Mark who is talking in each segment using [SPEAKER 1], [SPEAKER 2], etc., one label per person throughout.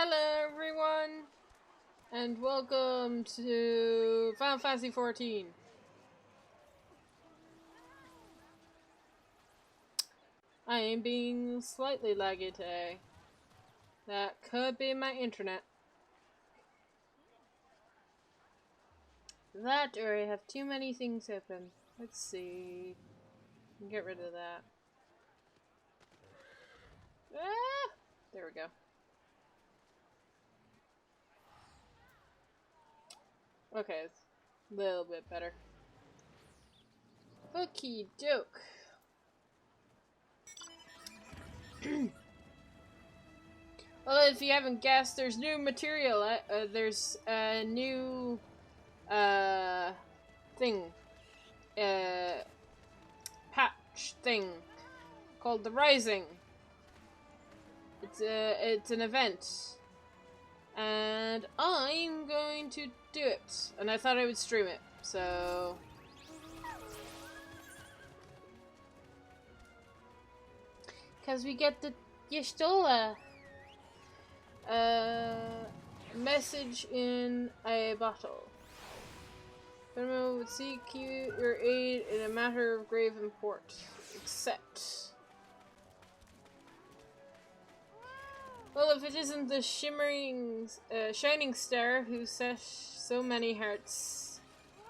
[SPEAKER 1] Hello everyone, and welcome to Final Fantasy XIV. I am being slightly laggy today. That could be my internet. That or I have too many things open. Let's see. Get rid of that. Ah! There we go. Okay, it's a little bit better. Okie doke. Well, if you haven't guessed, there's new material. There's a new thing, patch thing called the Rising. It's an event, and I'm going to do it. And I thought I would stream it, so. Because we get the Yestola message in a bottle. Fenrir would seek your aid in a matter of grave import. Except. Well, if it isn't the shining star who set so many hearts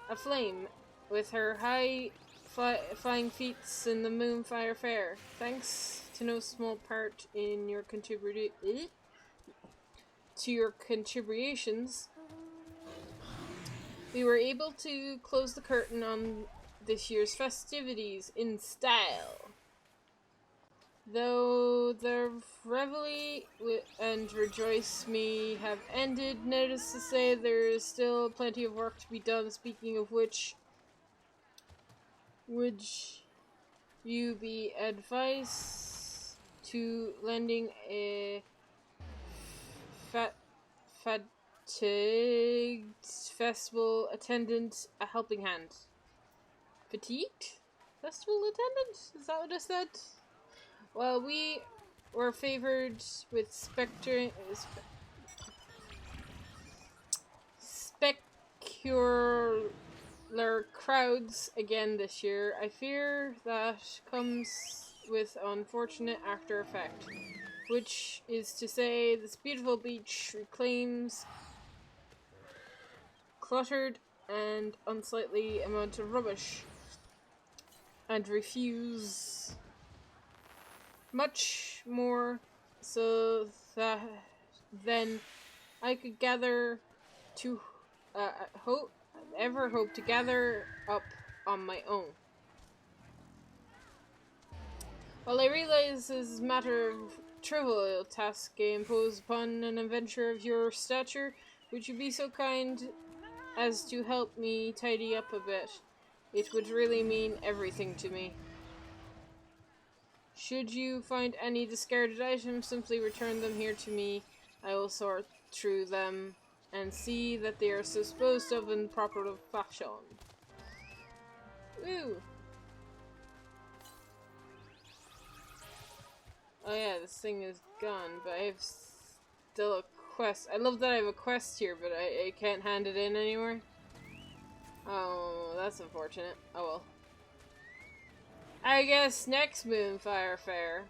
[SPEAKER 1] aflame with her high flying feats in the Moonfire Fair, thanks to no small part in your contributions, we were able to close the curtain on this year's festivities in style. Though the revelry and rejoice me have ended, needless to say, there is still plenty of work to be done. Speaking of which, would you be advised to lending a fatigued festival attendant a helping hand? Fatigued? Festival attendant? Is that what I said? Well, we were favored with spectacular crowds again this year. I fear that comes with unfortunate after effect, which is to say this beautiful beach reclaims cluttered and unsightly amount of rubbish and refuse much more so that then I could gather to hope to gather up on my own. While I realize this is a matter of trivial task imposed upon an adventurer of your stature, would you be so kind as to help me tidy up a bit? It would really mean everything to me. Should you find any discarded items, simply return them here to me. I will sort through them and see that they are disposed of in proper fashion. Woo! Oh yeah, this thing is gone, but I have still a quest. I love that I have a quest here, but I can't hand it in anywhere. Oh, that's unfortunate. Oh well. I guess next Moonfire Fair.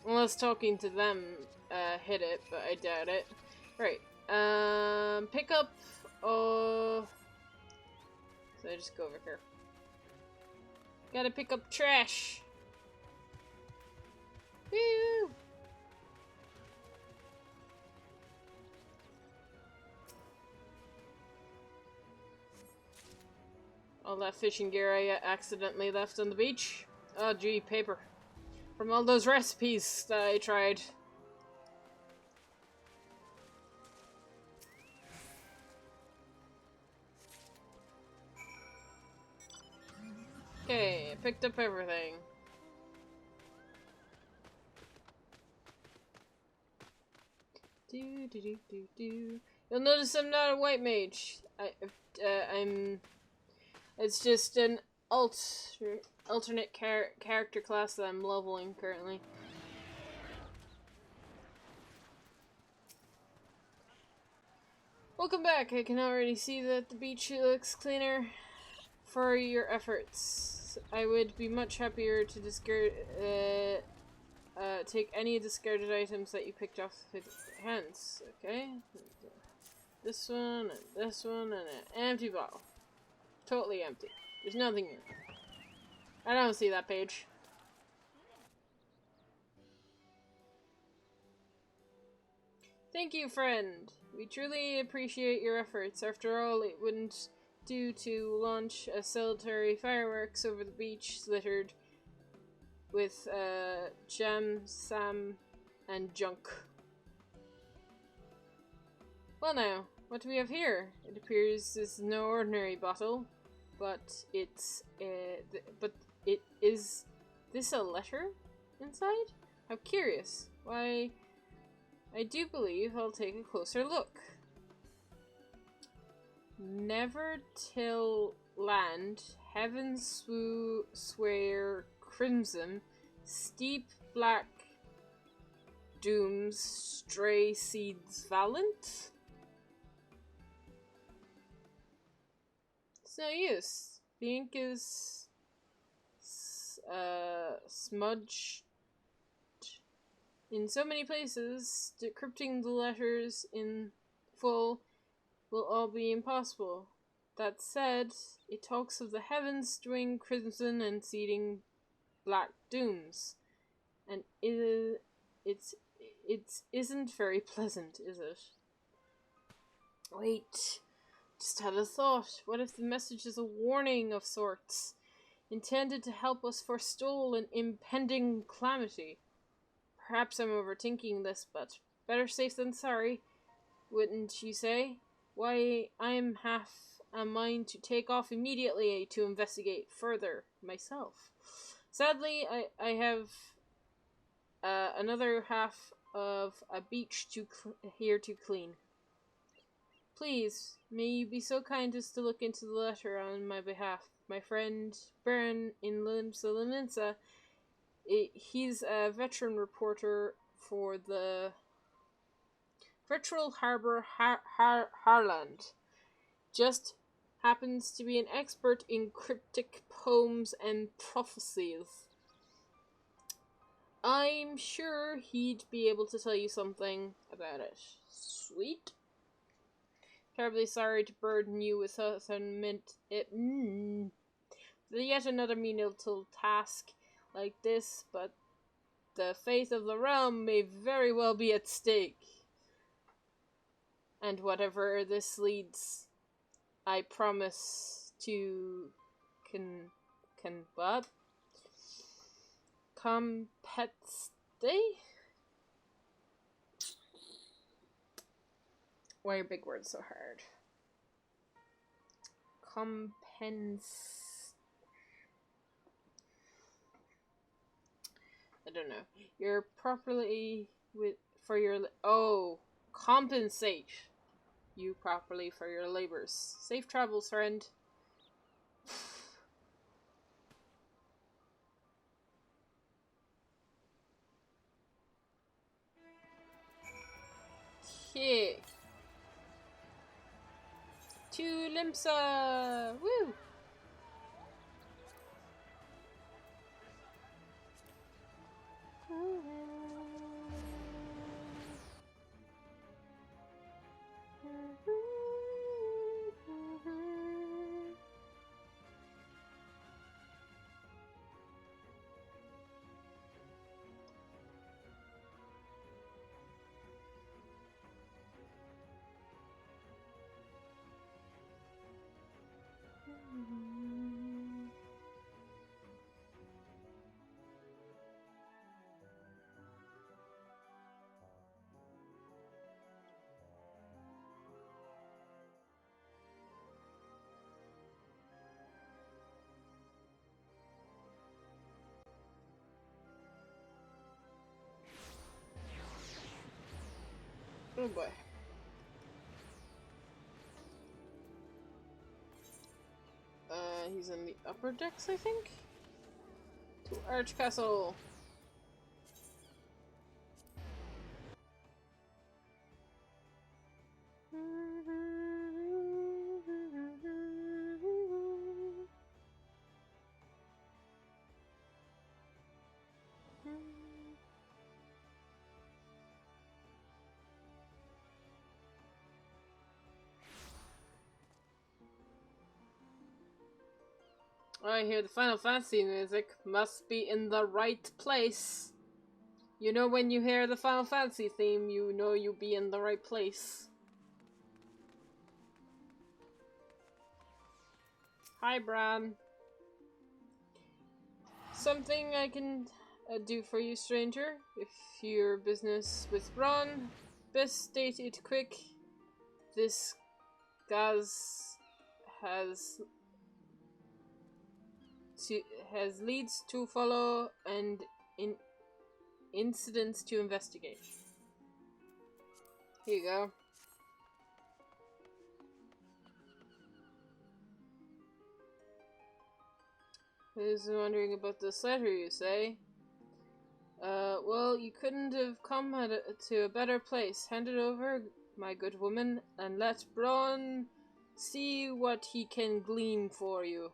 [SPEAKER 1] Unless talking to them hit it, but I doubt it. Right. Pick up. So I just go over here. Gotta pick up trash. Woo! All that fishing gear I accidentally left on the beach. Oh gee, paper. From all those recipes that I tried. Okay, I picked up everything. You'll notice I'm not a white mage. I'm. It's just an alt alternate character class that I'm leveling currently. Welcome back. I can already see that the beach looks cleaner for your efforts. I would be much happier to take any discarded items that you picked off with your hands. Okay? This one, and this one, and an empty bottle. Totally empty. There's nothing in it. I don't see that page. Thank you, friend. We truly appreciate your efforts. After all, it wouldn't do to launch a solitary fireworks over the beach littered with jam, sam, and junk. Well now, what do we have here? It appears this is no ordinary bottle, but it's is this a letter inside? How curious. Why, I do believe I'll take a closer look. Never till land, heaven swear crimson, steep black dooms, stray seeds valiant? It's no use. The ink is smudged in so many places, decrypting the letters in full will all be impossible. That said, it talks of the heavens stewing crimson and seeding black dooms, and it isn't very pleasant, is it? Wait, just had a thought. What if the message is a warning of sorts, intended to help us forestall an impending calamity? Perhaps I'm overthinking this, but better safe than sorry, wouldn't you say? Why, I'm half a mind to take off immediately to investigate further myself. Sadly, I have another half of a beach here to clean. Please, may you be so kind as to look into the letter on my behalf. My friend Baron in Limsa, he's a veteran reporter for the Virtual Harbor Harland. Just happens to be an expert in cryptic poems and prophecies. I'm sure he'd be able to tell you something about it. Sweet. Terribly sorry to burden you with yet another menial task like this, but the fate of the realm may very well be at stake. And whatever this leads, I promise to what? Compensate? Why are big words so hard? I don't know. You're properly compensate you properly for your labors. Safe travels, friend. Okay. To Limsa! Woo! Oh boy. He's in the upper decks, I think? To Arch Castle. I hear the Final Fantasy music. Must be in the right place. You know when you hear the Final Fantasy theme, you know you'll be in the right place. Hi, Bran. Something I can do for you, stranger. If your business with Bran, best state it quick. This Gaz has leads to follow and incidents to investigate. Here you go. Who's wondering about this letter, you say? Well, you couldn't have come to a better place. Hand it over, my good woman, and let Bronn see what he can glean for you.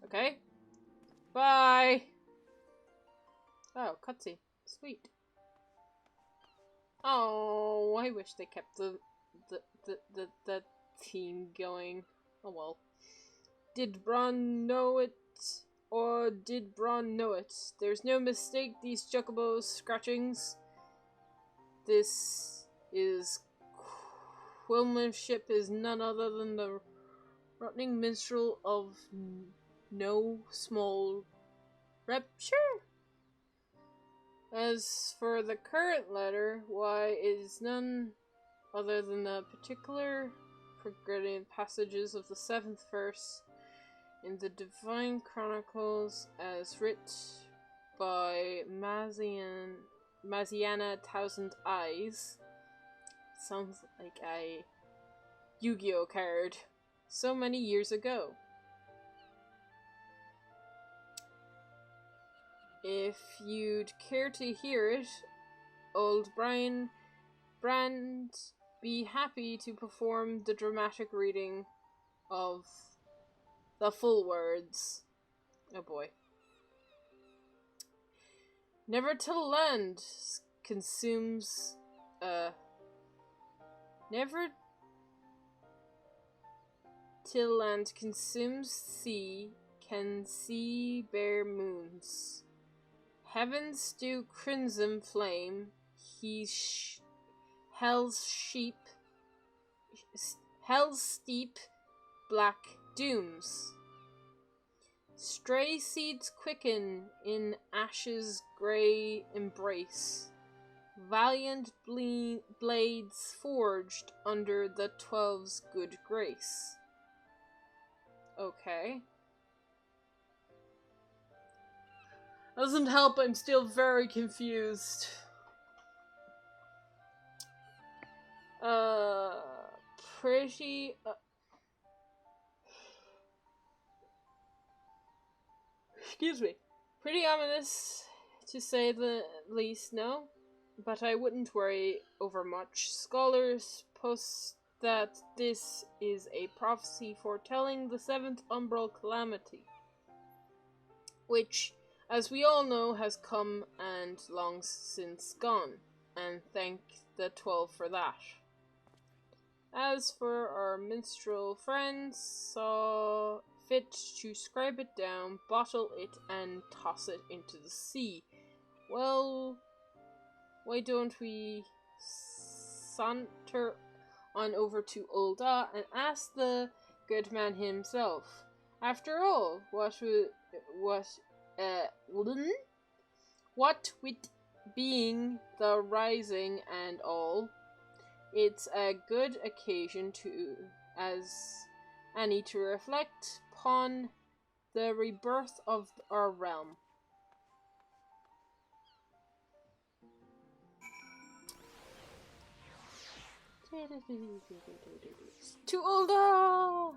[SPEAKER 1] Okay? Bye! Oh, cutscene. Sweet. Oh, I wish they kept the theme going. Oh well. Did Bronn know it? Or did Bronn know it? There's no mistake these Chocobos scratchings. This is... Quilman's ship is none other than the rotting minstrel of no small rapture. As for the current letter, why, it is none other than the particular progressive passages of the 7th verse in the Divine Chronicles as writ by Maziana Thousand Eyes. Sounds like a Yu-Gi-Oh card. So many years ago. If you'd care to hear it, old Brand be happy to perform the dramatic reading of the full words. Oh boy. Never till land consumes, never till land consumes sea, can see bare moons. Heavens do crimson flame, hell's steep black dooms. Stray seeds quicken in ashes grey embrace. Valiant blades forged under the 12's good grace. Okay. Doesn't help, I'm still very confused. Pretty... excuse me. Pretty ominous, to say the least, no? But I wouldn't worry over much. Scholars post that this is a prophecy foretelling the 7th umbral calamity, which, as we all know, has come and long since gone, and thank the 12 for that. As for our minstrel friends, saw fit to scribe it down, bottle it, and toss it into the sea. Well, why don't we saunter on over to Ul'dah and ask the good man himself? After all, what with being the rising and all, it's a good occasion as any to reflect upon the rebirth of our realm. To Ul'dah!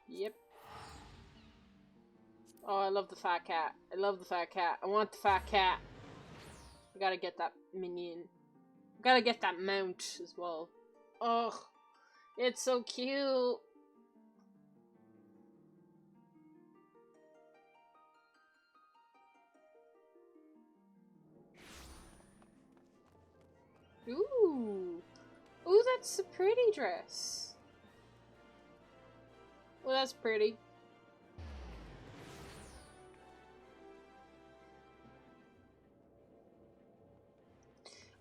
[SPEAKER 1] Yep. Oh, I love the fat cat. I love the fat cat. I want the fat cat. I gotta get that minion. I gotta get that mount as well. Ugh. It's so cute. Ooh. Ooh, that's a pretty dress. Well, that's pretty.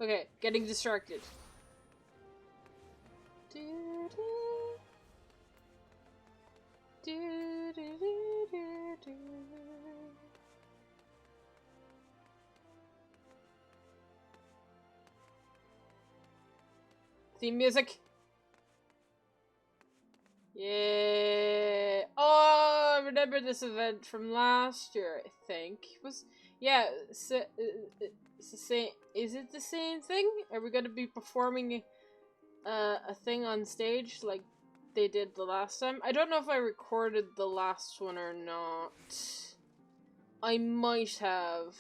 [SPEAKER 1] Okay, getting distracted. Theme music. Yeah. Oh, I remember this event from last year. I think it's the same. Is it the same thing? Are we gonna be performing a thing on stage like they did the last time? I don't know if I recorded the last one or not. I might have.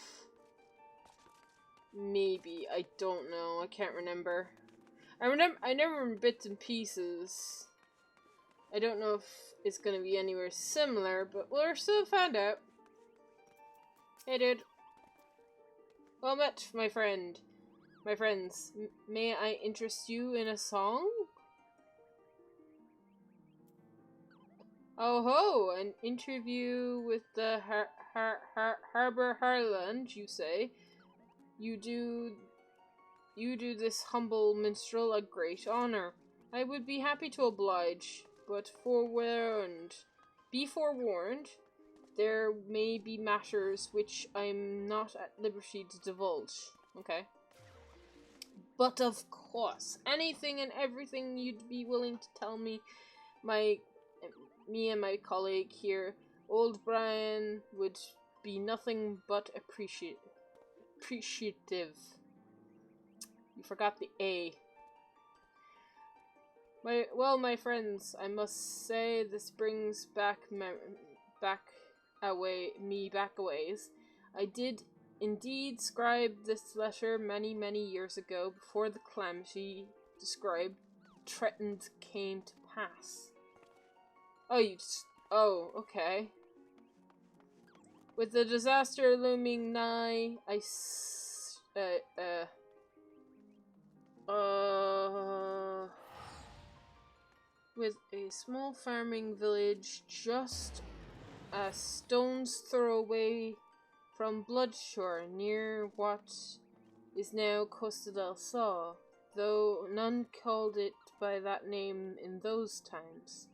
[SPEAKER 1] Maybe. I don't know. I can't remember. I remember in bits and pieces. I don't know if it's gonna be anywhere similar, but we'll still find out. Hey, dude. Well met, my friend. My friends, may I interest you in a song? Oh ho! An interview with the Harbor Harland, you say? You do this humble minstrel a great honor. I would be happy to oblige, but be forewarned, there may be matters which I'm not at liberty to divulge. Okay. But of course, anything and everything you'd be willing to tell me, me and my colleague here, old Brian, would be nothing but appreciative. You forgot the A. My friends, I must say this brings back a ways. I did indeed scribe this letter many, many years ago, before the calamity described threatened came to pass. Oh, okay. With the disaster looming nigh, with a small farming village just a stone's throw away from Bloodshore, near what is now Costa del Sol, though none called it by that name in those times.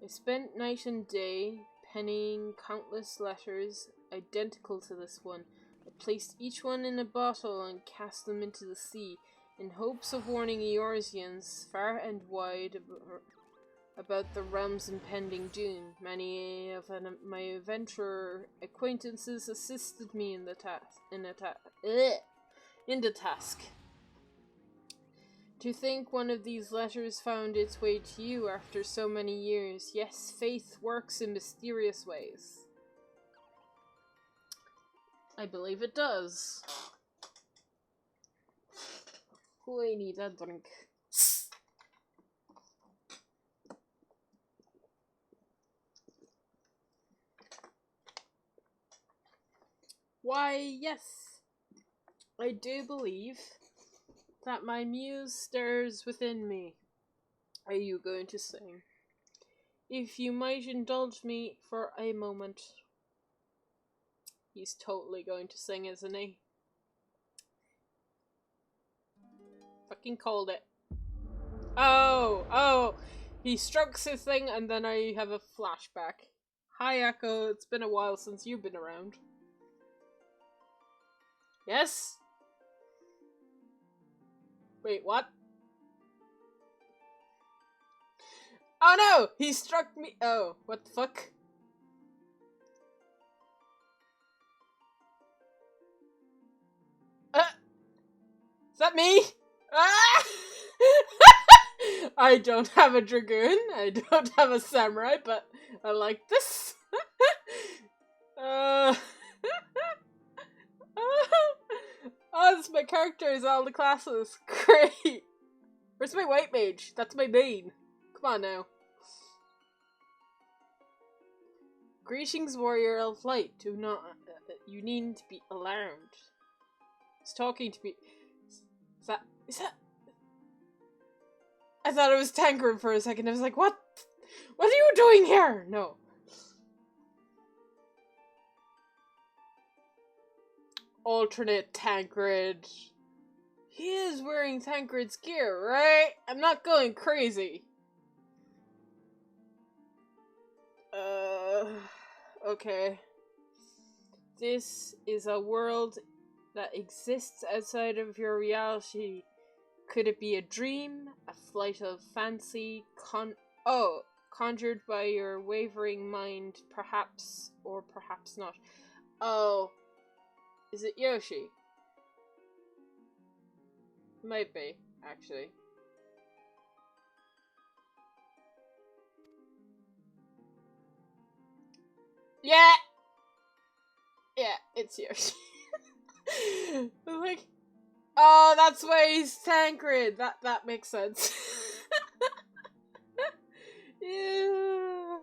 [SPEAKER 1] I spent night and day penning countless letters identical to this one. I placed each one in a bottle and cast them into the sea, in hopes of warning Eorzeans far and wide about the realm's impending doom. Many of my adventurer acquaintances assisted me in the task. To think one of these letters found its way to you after so many years. Yes, faith works in mysterious ways. I believe it does. I need a drink. Why, yes, I do believe that my muse stirs within me. Are you going to sing? If you might indulge me for a moment. He's totally going to sing, isn't he? Fucking called it. Oh! He strokes his thing and then I have a flashback. Hi, Echo. It's been a while since you've been around. Yes? Wait, what? Oh no! He struck me! Oh, what the fuck? Is that me? Ah! I don't have a dragoon, I don't have a samurai, but I like this. Uh... Oh, it's my characters, all the classes. Great. Where's my white mage? That's my main. Come on now. Greetings, warrior of light. Do not. You needn't be alarmed. He's talking to me. Is that? I thought it was Tancred for a second. I was like, what? What are you doing here? No. Alternate Tancred. He is wearing Tancred's gear, right? I'm not going crazy. Okay. This is a world that exists outside of your reality. Could it be a dream? A flight of fancy? Conjured by your wavering mind, perhaps, or perhaps not. Oh. Is it Yoshi? Might be, actually. Yeah! Yeah, it's Yoshi. I'm like, oh, that's why he's Tancred. That makes sense. Yeah.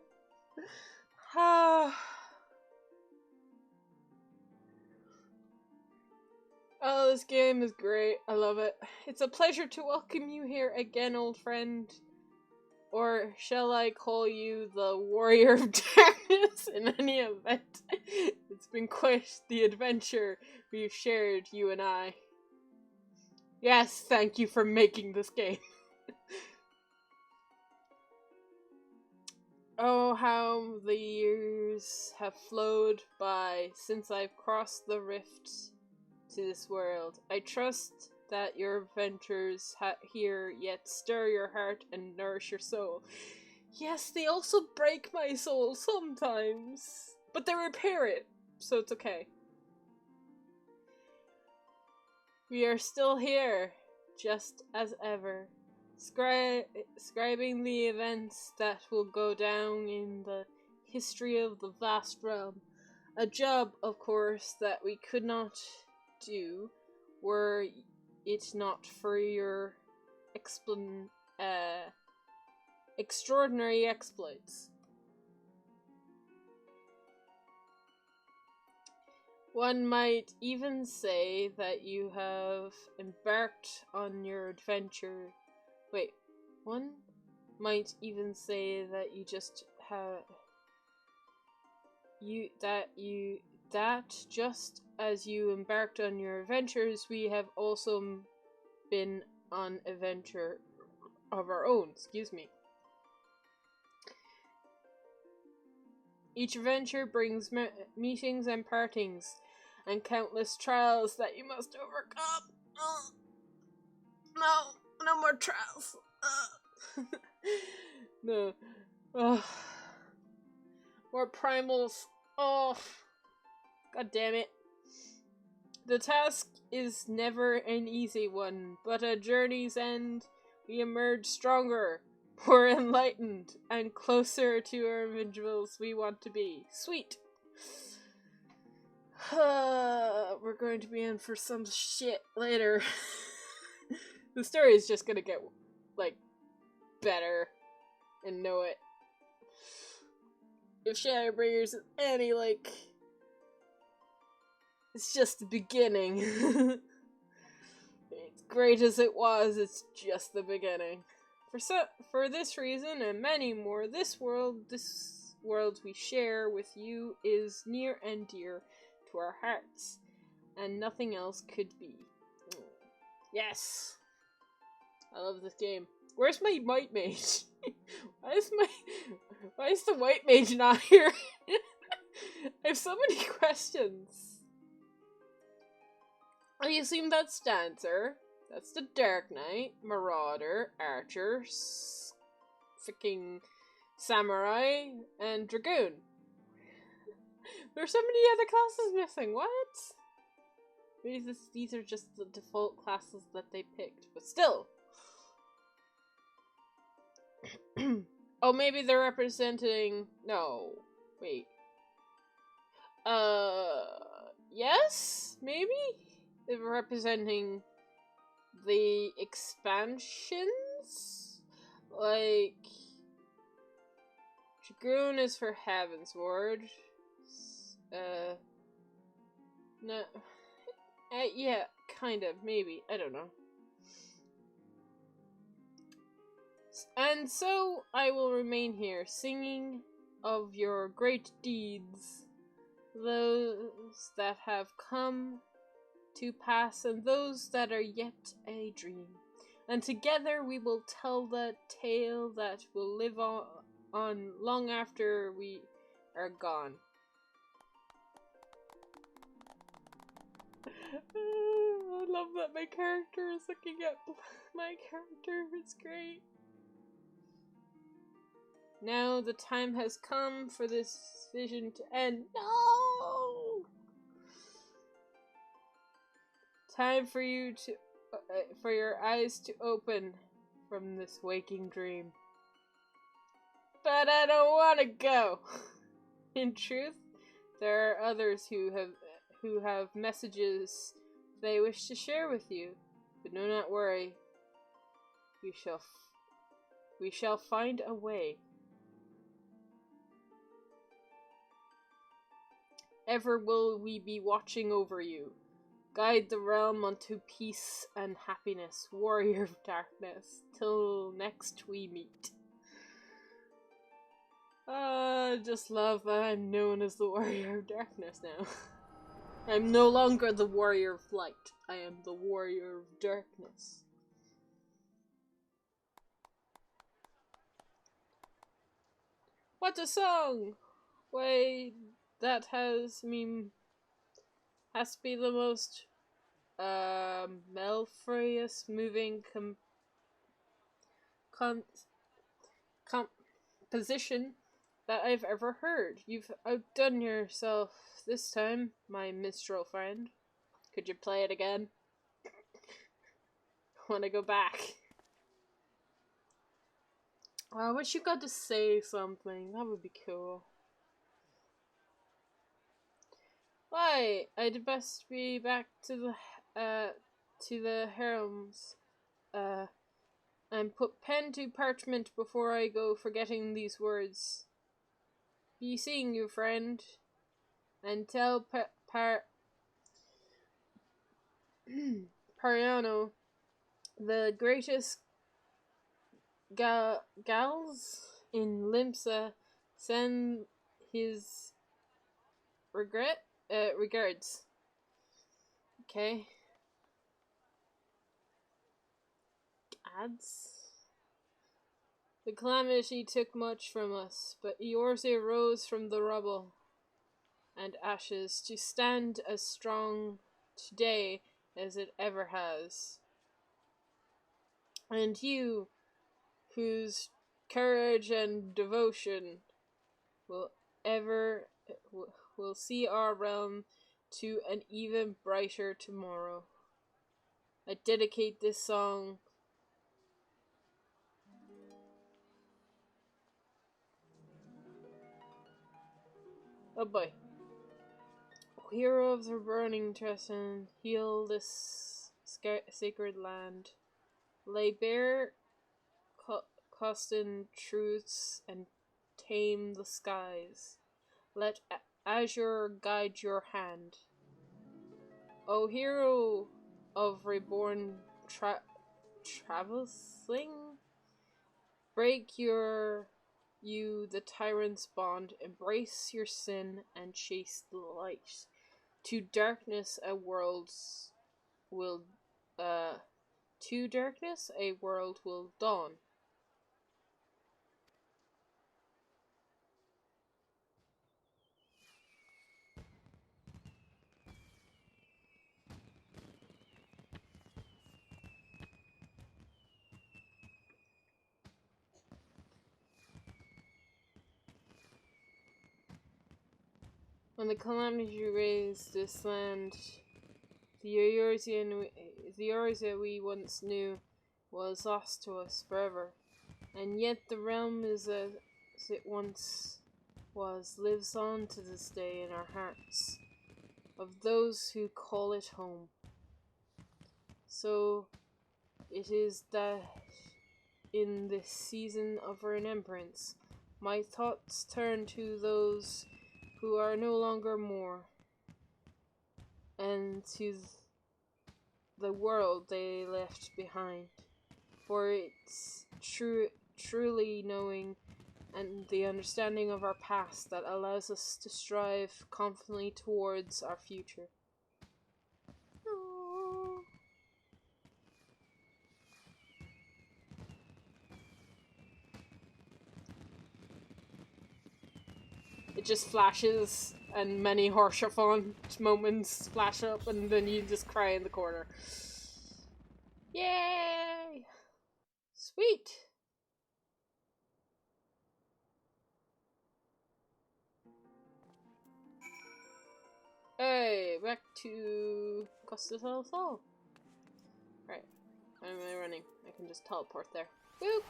[SPEAKER 1] Oh, this game is great. I love it. It's a pleasure to welcome you here again, old friend. Or shall I call you the Warrior of Darkness? In any event, it's been quite the adventure we've shared, you and I. Yes, thank you for making this game. Oh, how the years have flowed by since I've crossed the rift to this world. I trust that your adventures here yet stir your heart and nourish your soul. Yes, they also break my soul sometimes, but they repair it, so it's okay. We are still here, just as ever, scribing the events that will go down in the history of the vast realm. A job, of course, that we could not do were it not for your extraordinary exploits. One might even say that you have embarked on your adventure. Wait, one might even say that you just have that just as you embarked on your adventures, we have also been on adventure of our own. Excuse me. Each adventure brings meetings and partings, and countless trials that you must overcome. No more trials. No. More primals. Oh, god damn it. The task is never an easy one, but at journey's end, we emerge stronger, more enlightened, and closer to our individuals we want to be. Sweet. We're going to be in for some shit later. The story is just gonna get, like, better and know it. If Shadowbringers is any, like, it's just the beginning. As great as it was, it's just the beginning. For this reason and many more, this world we share with you is near and dear to our hearts, and nothing else could be. Yes! I love this game. Where's my white mage? Why is the white mage not here? I have so many questions. I assume that's Dancer. That's the Dark Knight, Marauder, Archer, freaking Samurai, and Dragoon. There's so many other classes missing. What? Maybe these are just the default classes that they picked, but still. Oh, maybe they're representing... No. Wait. Yes, maybe? If representing the expansions? Like, Dragoon is for Heaven's Ward. No. Yeah, kind of, maybe. I don't know. And so I will remain here, singing of your great deeds, those that have come to pass and those that are yet a dream. And together we will tell the tale that will live on long after we are gone. I love that my character is looking at my character. It's great. Now the time has come for this vision to end. No! Time for you to, for your eyes to open from this waking dream. But I don't want to go. In truth, there are others who have messages they wish to share with you. But do not worry. We shall find a way. Ever will we be watching over you. Guide the realm unto peace and happiness, warrior of darkness, till next we meet. Just love that I'm known as the warrior of darkness now. I'm no longer the warrior of light. I am the warrior of darkness. What a song! Why, that has to be the most melodious, moving composition that I've ever heard. You've outdone yourself this time, my minstrel friend. Could you play it again? Want to go back? I wish you got to say something. That would be cool. Why? I'd best be back to the harems. And put pen to parchment before I go forgetting these words. Be seeing you, friend. And tell Pariano, the greatest gals in Limsa, send his regards. Okay. Ads. The calamity took much from us, but Eorzea rose from the rubble and ashes to stand as strong today as it ever has. And you, whose courage and devotion will see our realm to an even brighter tomorrow. I dedicate this song oh boy. Hero of the burning tresson, heal this sacred land. Lay bare Costin truths and tame the skies. Let azure guide your hand. O hero of reborn traveling, break you the tyrant's bond, embrace your sin and chase the light. To darkness a world will dawn. When the calamity raised this land, the Eorzea we once knew was lost to us forever, and yet the realm is as it once was lives on to this day in our hearts, of those who call it home. So it is that in this season of remembrance, my thoughts turn to those who are no longer more, and to the world they left behind. For it's truly knowing and the understanding of our past that allows us to strive confidently towards our future. Aww. It just flashes and many Horshathon moments flash up and then you just cry in the corner. Yay! Sweet! Hey, back to Costa del Sol. Right, how am I running? I can just teleport there. Boop!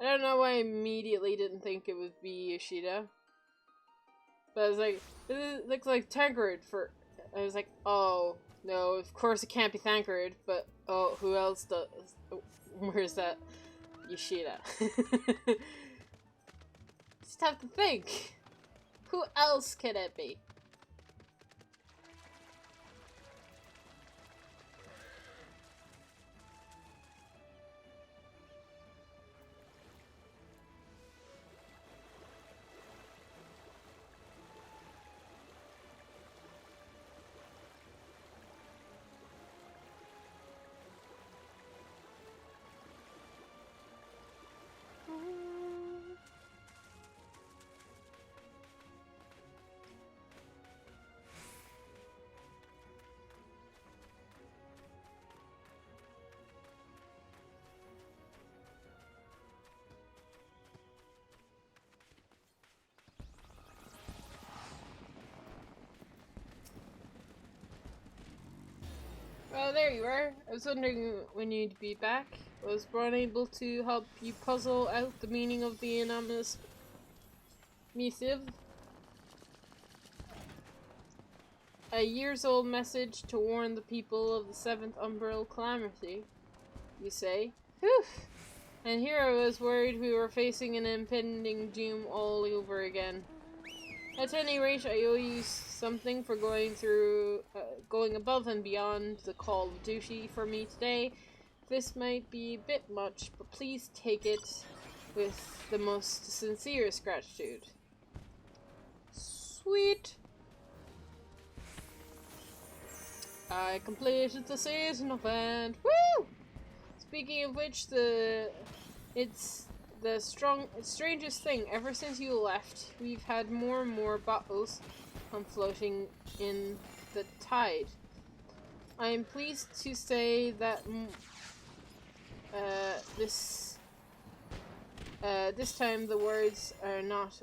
[SPEAKER 1] I don't know why I immediately didn't think it would be Yoshida. But I was like, it looks like Tancred for... I was like, oh, no, of course it can't be Tancred, but, oh, who else does... Where's that? Yoshida. Just have to think. Who else could it be? Oh, there you are. I was wondering when you'd be back. Was Braun able to help you puzzle out the meaning of the anonymous missive? A years-old message to warn the people of the 7th Umbral Calamity, you say? Whew! And here I was worried we were facing an impending doom all over again. At any rate, I owe you something for going above and beyond the call of duty for me today. This might be a bit much, but please take it with the most sincerest gratitude. Sweet! I completed the seasonal event. Woo! Speaking of which, it's the strangest thing. Ever since you left, we've had more and more bottles come floating in the tide. I am pleased to say that this time the words are not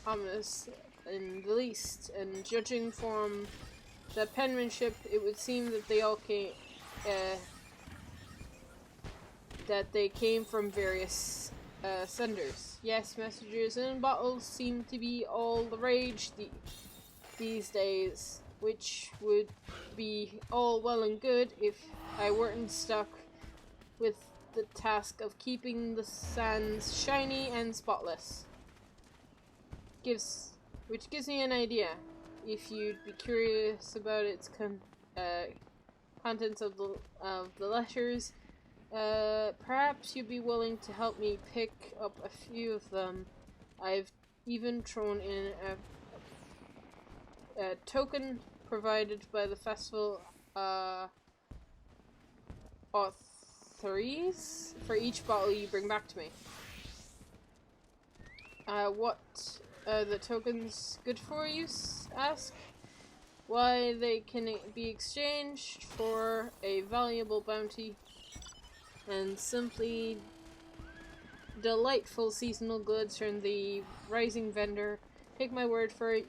[SPEAKER 1] ominous in the least, and judging from the penmanship, it would seem that they all came from various senders. Yes, messages and bottles seem to be all the rage these days, which would be all well and good if I weren't stuck with the task of keeping the sands shiny and spotless. Which gives me an idea. If you'd be curious about its contents of the letters, perhaps you'd be willing to help me pick up a few of them. I've even thrown in a token provided by the festival authorities for each bottle you bring back to me. What are the tokens good for, you ask? Why, they can be exchanged for a valuable bounty and simply delightful seasonal goods from the rising vendor Take my word for it,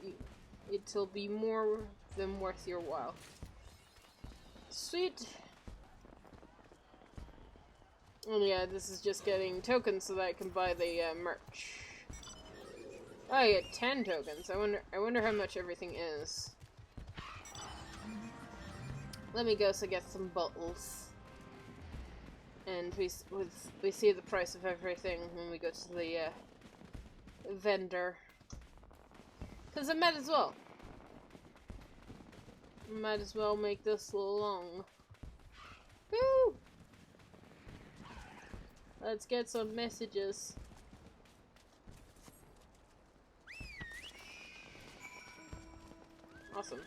[SPEAKER 1] it'll be more than worth your while. Sweet. And yeah, this is just getting tokens so that I can buy the merch. Oh, I get 10 tokens. I wonder how much everything is. Let me go so get some bottles. And we see the price of everything when we go to the vendor. Because I might as well. Might as well make this long. Woo! Let's get some messages. Awesome.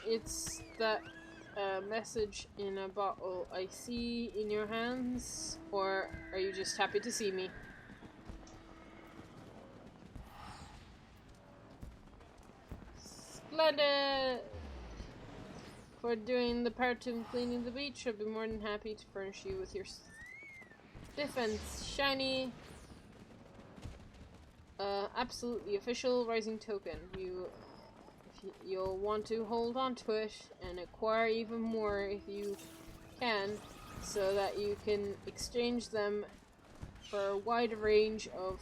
[SPEAKER 1] It's that message in a bottle I see in your hands, or are you just happy to see me? Splendid! For doing the part of cleaning the beach, I'd be more than happy to furnish you with your stiff and shiny, absolutely official rising token. You'll want to hold on to it and acquire even more if you can, so that you can exchange them for a wide range of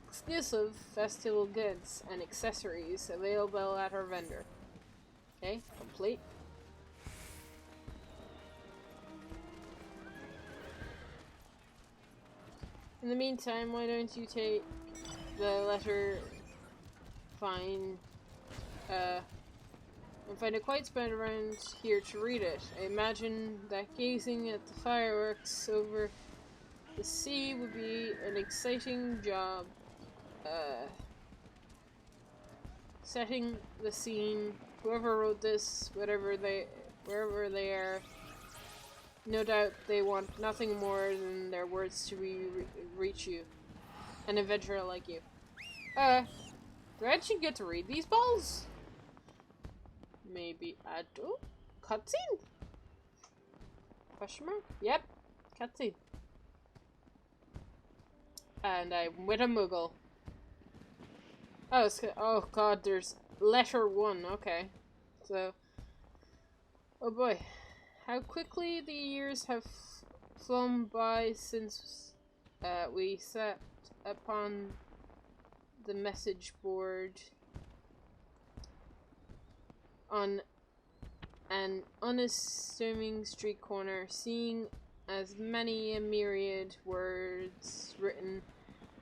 [SPEAKER 1] exclusive festival goods and accessories available at our vendor. Okay, complete. In the meantime, why don't you take the letter, and find a quiet spot around here to read it. I imagine that gazing at the fireworks over the sea would be an exciting job. Setting the scene. Whoever wrote this, wherever they are, no doubt they want nothing more than their words to reach you. An adventurer like you. Do I actually get to read these balls? Maybe I do? Cutscene? Question mark? Yep. Cutscene. And I'm with a Moogle. Oh, oh god, there's letter 1. Okay. So, oh boy. How quickly the years have flown by since we sat upon the message board on an unassuming street corner, seeing as many a myriad words written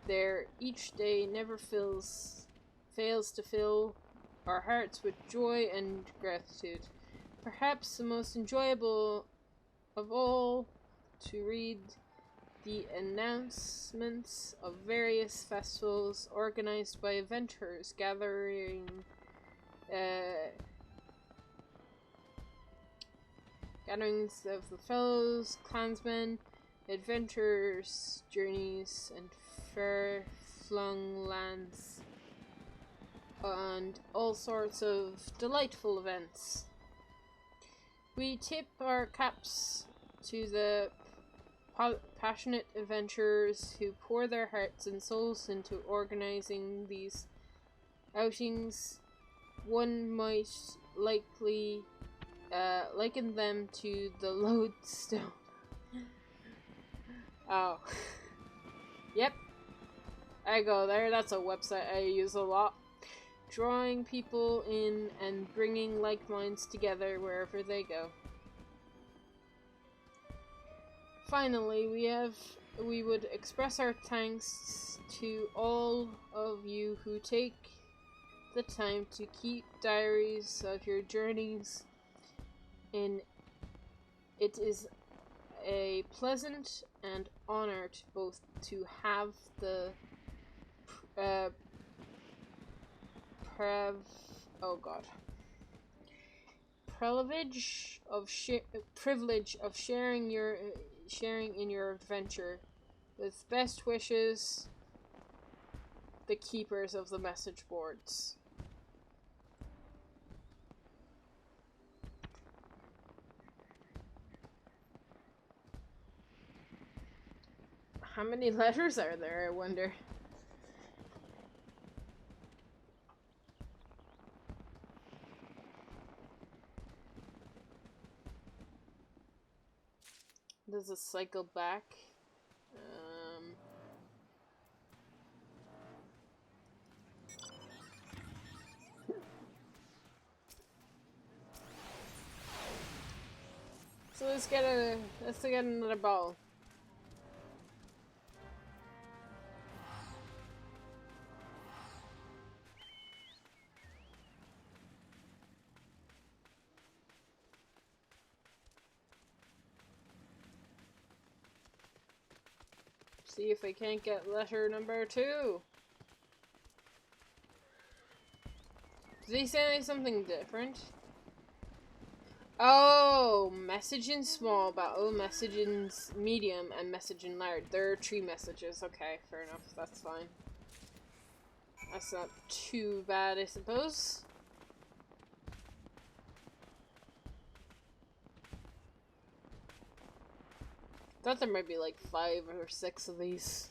[SPEAKER 1] there each day never fails to fill our hearts with joy and gratitude. Perhaps the most enjoyable of all, to read the announcements of various festivals organized by adventurers gatherings of the fellows, clansmen, adventurers, journeys, and far-flung lands, and all sorts of delightful events. We tip our caps to the passionate adventurers who pour their hearts and souls into organizing these outings. One might likely liken them to the lodestone. Oh. Yep. I go there. That's a website I use a lot. Drawing people in and bringing like minds together wherever they go. Finally, we would express our thanks to all of you who take the time to keep diaries of your journeys. And it is a pleasant and honor to have the oh god. Privilege of sharing in your adventure. With best wishes, the keepers of the message boards. How many letters are there, I wonder? Does it cycle back? So let's get another ball. See if I can't get letter number 2. Did he say something different? Oh, message in small, battle, message in medium, and message in large. There are 3 messages. Okay, fair enough. That's fine. That's not too bad, I suppose. Thought there might be like 5 or 6 of these.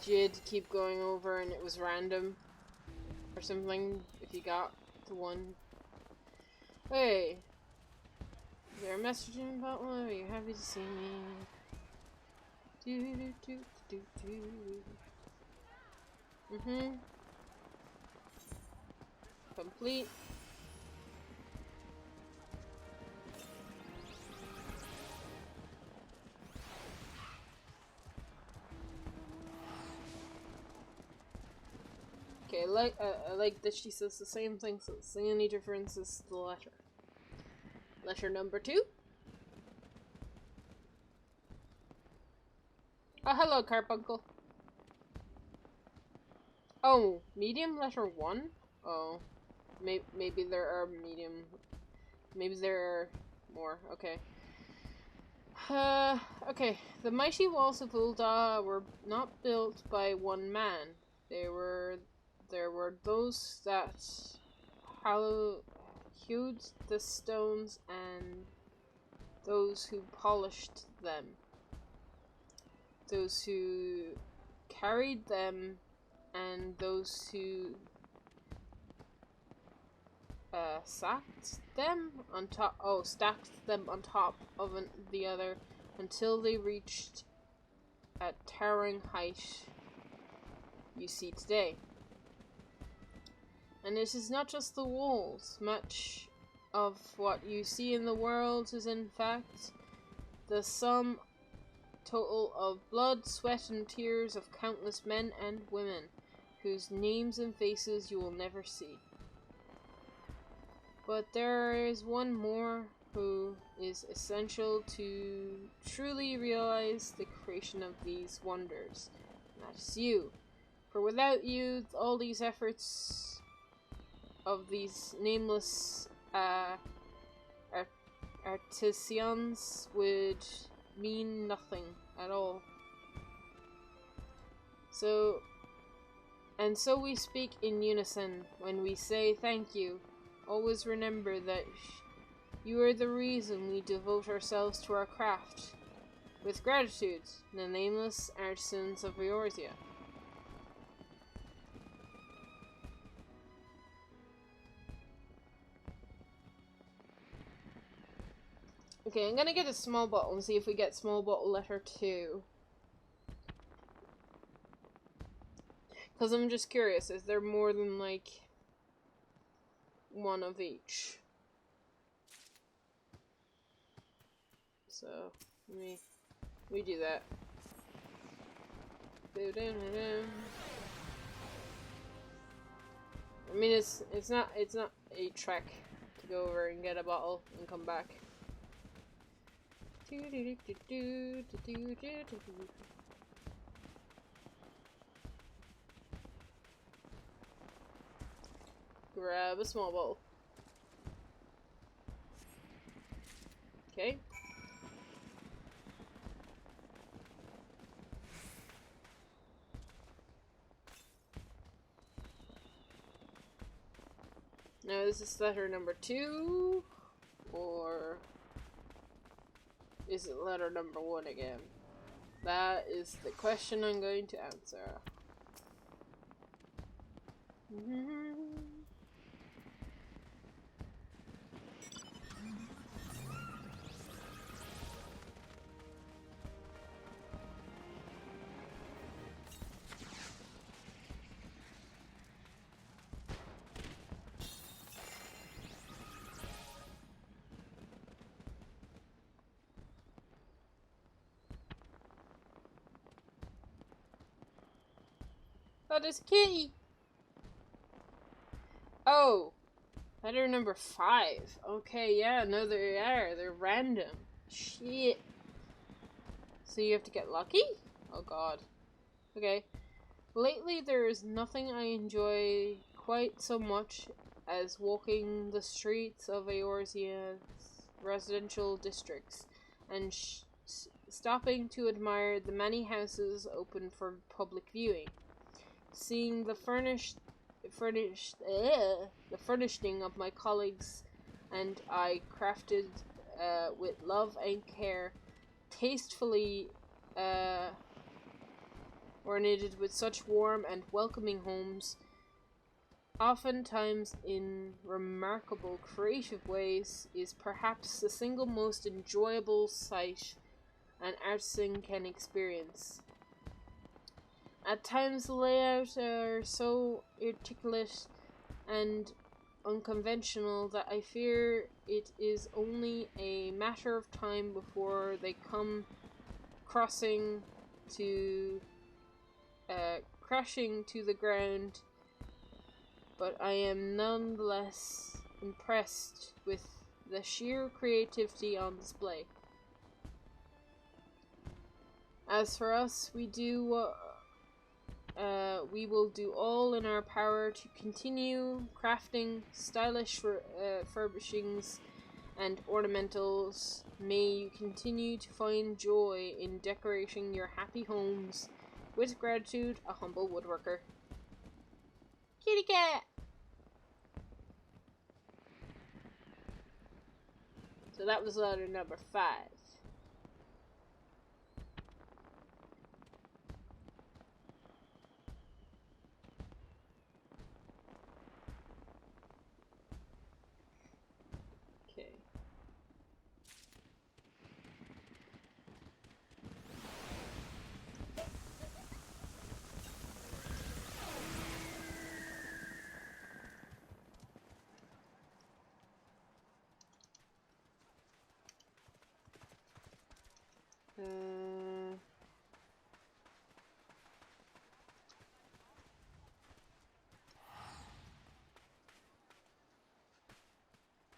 [SPEAKER 1] You had to keep going over and it was random or something if you got to one. Hey, is there a message about one? Are you happy to see me? Do do do do do. Complete. Okay, I like that she says the same thing, so the only difference is the letter. Letter number 2. Oh, hello, Carbuncle. Oh, medium letter 1? Oh, maybe there are medium. Maybe there are more. Okay. Okay. The mighty walls of Ul'dah were not built by one man. There were those that hewed the stones and those who polished them. Those who carried them and those who stacked them on top of the other until they reached a towering height you see today. And it is not just the walls. Much of what you see in the world is in fact the sum total of blood, sweat, and tears of countless men and women whose names and faces you will never see. But there is one more who is essential to truly realize the creation of these wonders, and that is you. For without you, all these efforts of these nameless artisans would mean nothing at all. So we speak in unison when we say thank you. Always remember that you are the reason we devote ourselves to our craft. With gratitude, the nameless artisans of Eorzea. Okay, I'm gonna get a small bottle and see if we get small bottle letter 2. Because I'm just curious, is there more than like one of each? So, we do that. I mean, it's not a trek to go over and get a bottle and come back. grab a small bowl. Okay. Now, is this letter number 2? Or is it letter number 1 again? That is the question I'm going to answer. That is key. Oh, letter number 5. Okay, yeah, no, they are. They're random. Shit. So you have to get lucky? Oh god. Okay. Lately, there is nothing I enjoy quite so much as walking the streets of Eorzea's residential districts and stopping to admire the many houses open for public viewing. Seeing the furnishing of my colleagues and I crafted with love and care, tastefully ornated with such warm and welcoming homes, oftentimes in remarkable creative ways, is perhaps the single most enjoyable sight an artisan can experience. At times the layouts are so articulate and unconventional that I fear it is only a matter of time before they come crashing to the ground, but I am nonetheless impressed with the sheer creativity on display. As for us, we will do all in our power to continue crafting stylish furbishings and ornamentals. May you continue to find joy in decorating your happy homes. With gratitude, a humble woodworker. Kitty cat! So that was letter number 5.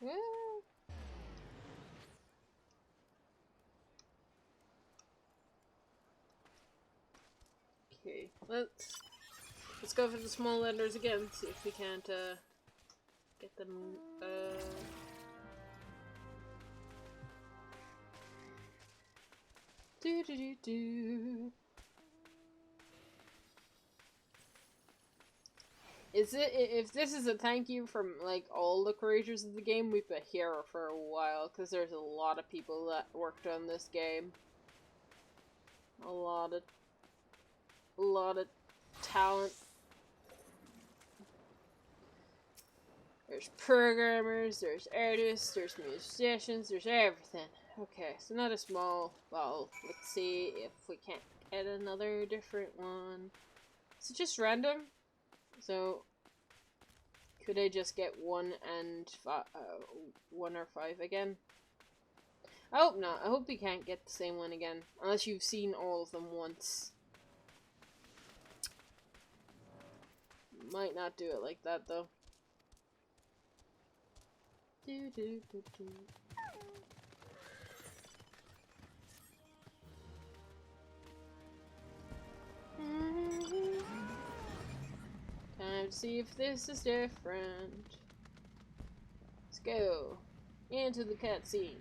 [SPEAKER 1] Yeah. Okay, let's go for the small letters again. See if we can't get them. Do. If this is a thank you from like all the creators of the game, we've been here for a while because there's a lot of people that worked on this game. A lot of talent. There's programmers, there's artists, there's musicians, there's everything. Okay, so not a small bottle. Let's see if we can't get another different one. Is it just random? So, could I just get 1 and 1 or 5 again? I hope not. I hope we can't get the same one again. Unless you've seen all of them once. Might not do it like that, though. Time to see if this is different. Let's go into the cutscene.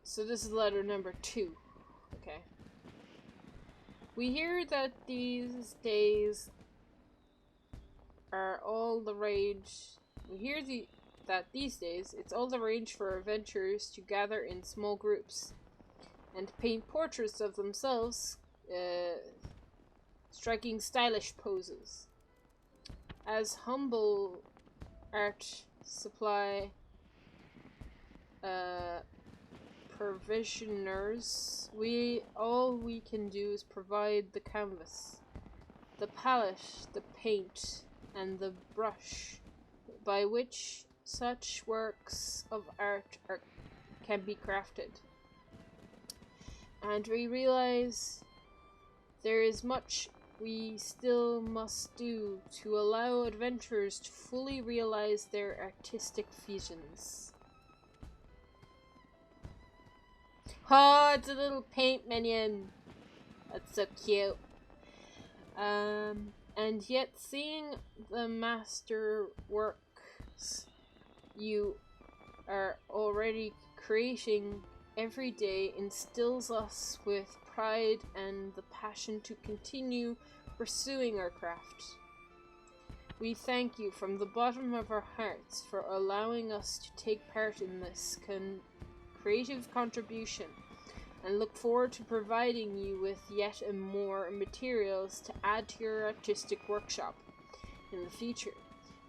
[SPEAKER 1] So this is letter number 2. Okay. We hear that these days are all the rage. That these days it's all the rage for adventurers to gather in small groups and paint portraits of themselves, striking stylish poses. As humble art supply provisioners, all we can do is provide the canvas, the palette, the paint, and the brush by which such works of art can be crafted. And we realize there is much we still must do to allow adventurers to fully realize their artistic visions. Oh, it's a little paint minion. That's so cute. And yet seeing the master works you are already creating every day instills us with pride and the passion to continue pursuing our craft. We thank you from the bottom of our hearts for allowing us to take part in this creative contribution, and look forward to providing you with yet more materials to add to your artistic workshop in the future.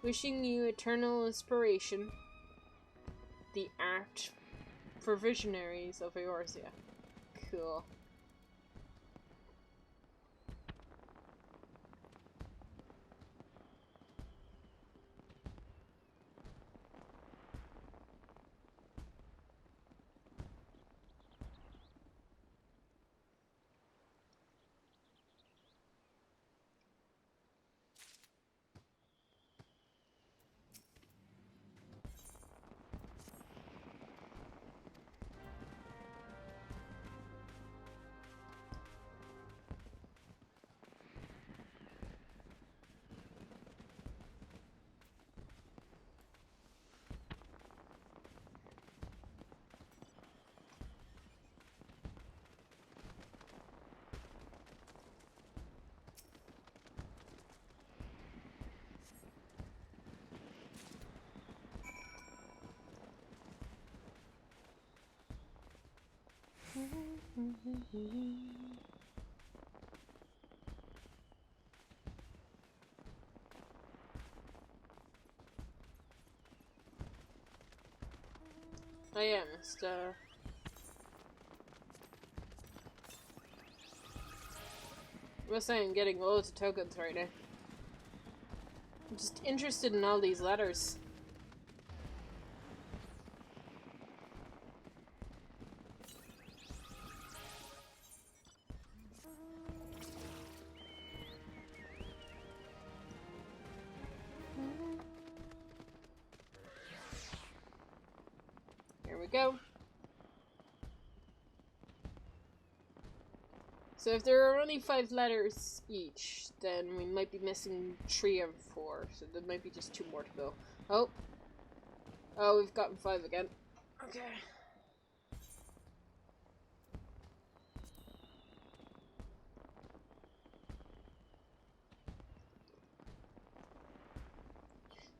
[SPEAKER 1] Wishing you eternal inspiration, the art for visionaries of Eorzea. Cool. Oh yeah, Mr. I must say I'm getting loads of tokens right now. I'm just interested in all these letters. Here we go. So if there are only 5 letters each, then we might be missing 3 of 4, so there might be just 2 more to go. Oh. Oh, we've gotten 5 again. Okay.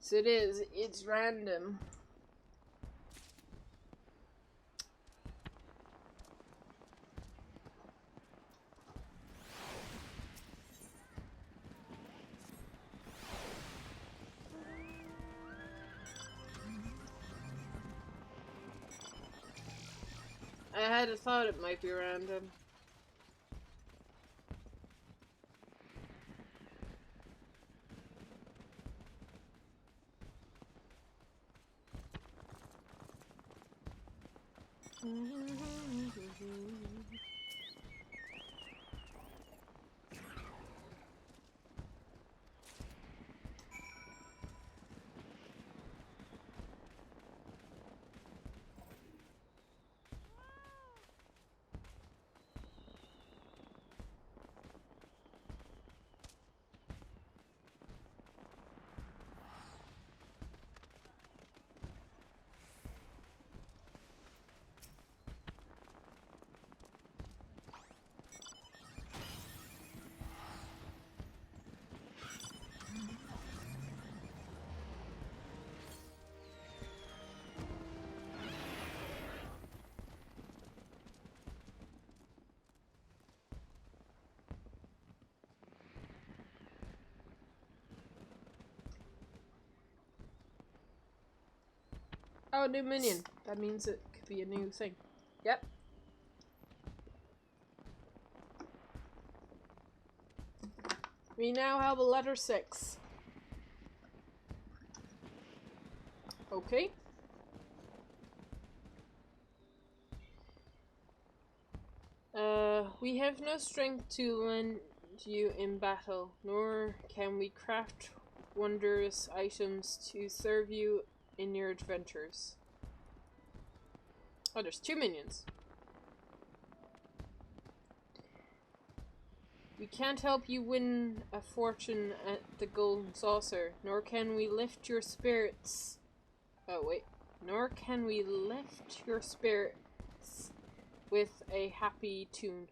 [SPEAKER 1] So it's random. I had a thought it might be random. Oh, a new minion. That means it could be a new thing. Yep. We now have a letter 6. Okay. We have no strength to lend you in battle, nor can we craft wondrous items to serve you in your adventures. Oh, there's 2 minions. We can't help you win a fortune at the Golden Saucer, nor can we lift your spirits. Oh, wait. Nor can we lift your spirits with a happy tune.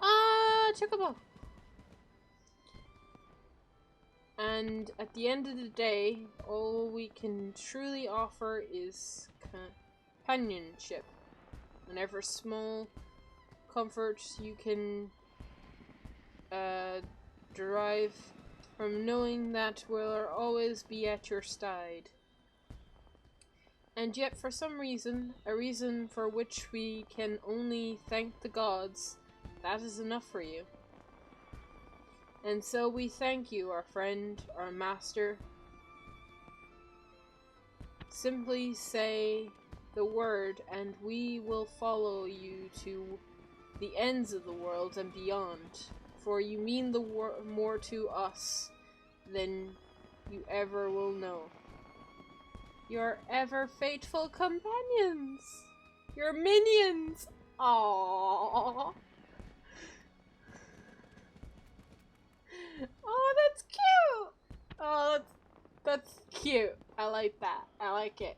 [SPEAKER 1] Ah, Chocobo! And at the end of the day, all we can truly offer is companionship. Whenever small comfort you can derive from knowing that we'll always be at your side. And yet for some reason, a reason for which we can only thank the gods, that is enough for you. And so we thank you, our friend, our master. Simply say the word and we will follow you to the ends of the world and beyond, for you mean more to us than you ever will know. Your ever faithful companions, your minions. Aww. Oh, that's cute. Oh, that's cute. I like that. I like it.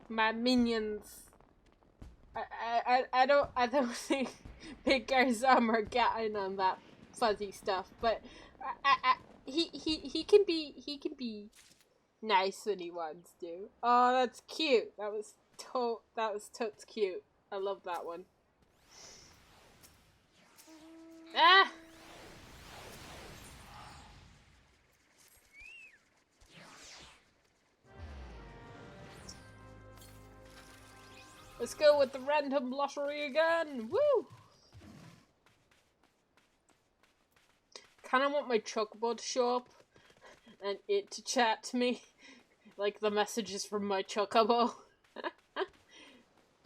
[SPEAKER 1] My minions. I don't think Big Garzam are getting on that fuzzy stuff, but he can be nice when he wants to. Oh, that's cute. That was totes cute. I love that one. Ah! Let's go with the random lottery again! Woo! Kinda want my chocobo to show up and it to chat to me. Like the messages from my chocobo.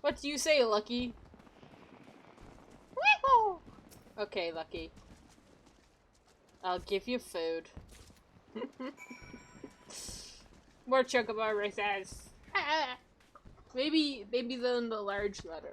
[SPEAKER 1] What do you say, Lucky? Wee-hoo! Okay, Lucky. I'll give you food. More chocobo races. Maybe then the large letter.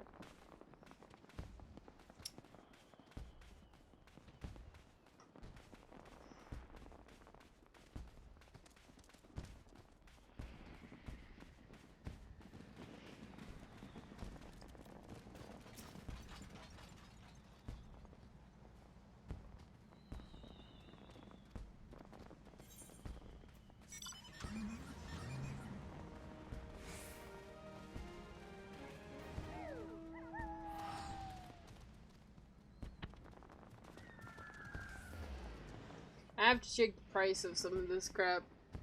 [SPEAKER 1] I have to check the price of some of this crap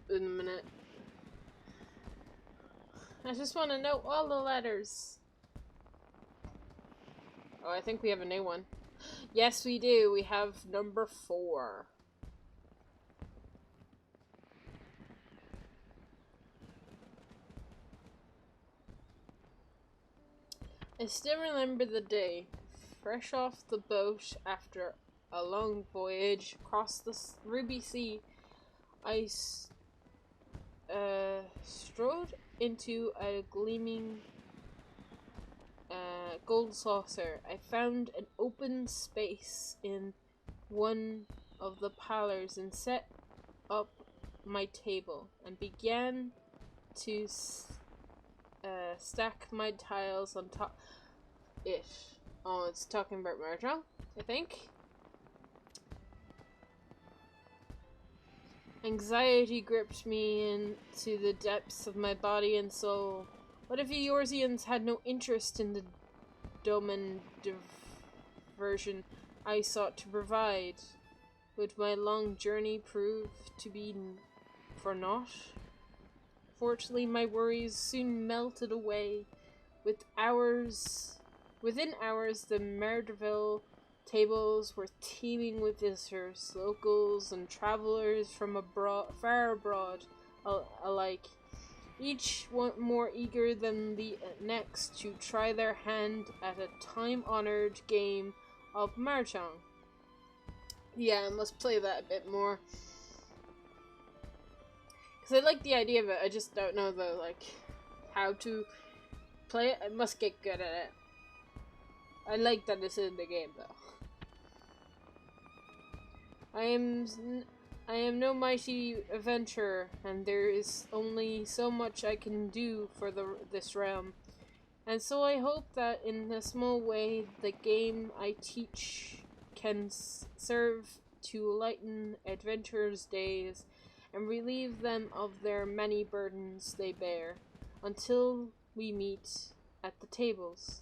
[SPEAKER 1] in a minute. I just want to know all the letters. Oh, I think we have a new one. Yes, we do. We have number 4. I still remember the day, fresh off the boat after a long voyage across the Ruby Sea. I strode into a gleaming gold saucer. I found an open space in one of the parlors and set up my table and began to stack my tiles on top. Oh, it's talking about Myrtle, I think. Anxiety gripped me into the depths of my body and soul. What if the Eorzeans had no interest in the domain diversion I sought to provide? Would my long journey prove to be for naught? Fortunately, my worries soon melted away. Within hours, the Merdeville tables were teeming with visitors, locals and travelers from far abroad alike, each one more eager than the next to try their hand at a time-honored game of Mahjong. Yeah, I must play that a bit more. Because I like the idea of it, I just don't know, though, like, how to play it. I must get good at it. I like that it's in the game, though. I am no mighty adventurer, and there is only so much I can do for this realm. And so I hope that in a small way, the game I teach can serve to lighten adventurers' days and relieve them of their many burdens they bear, until we meet at the tables.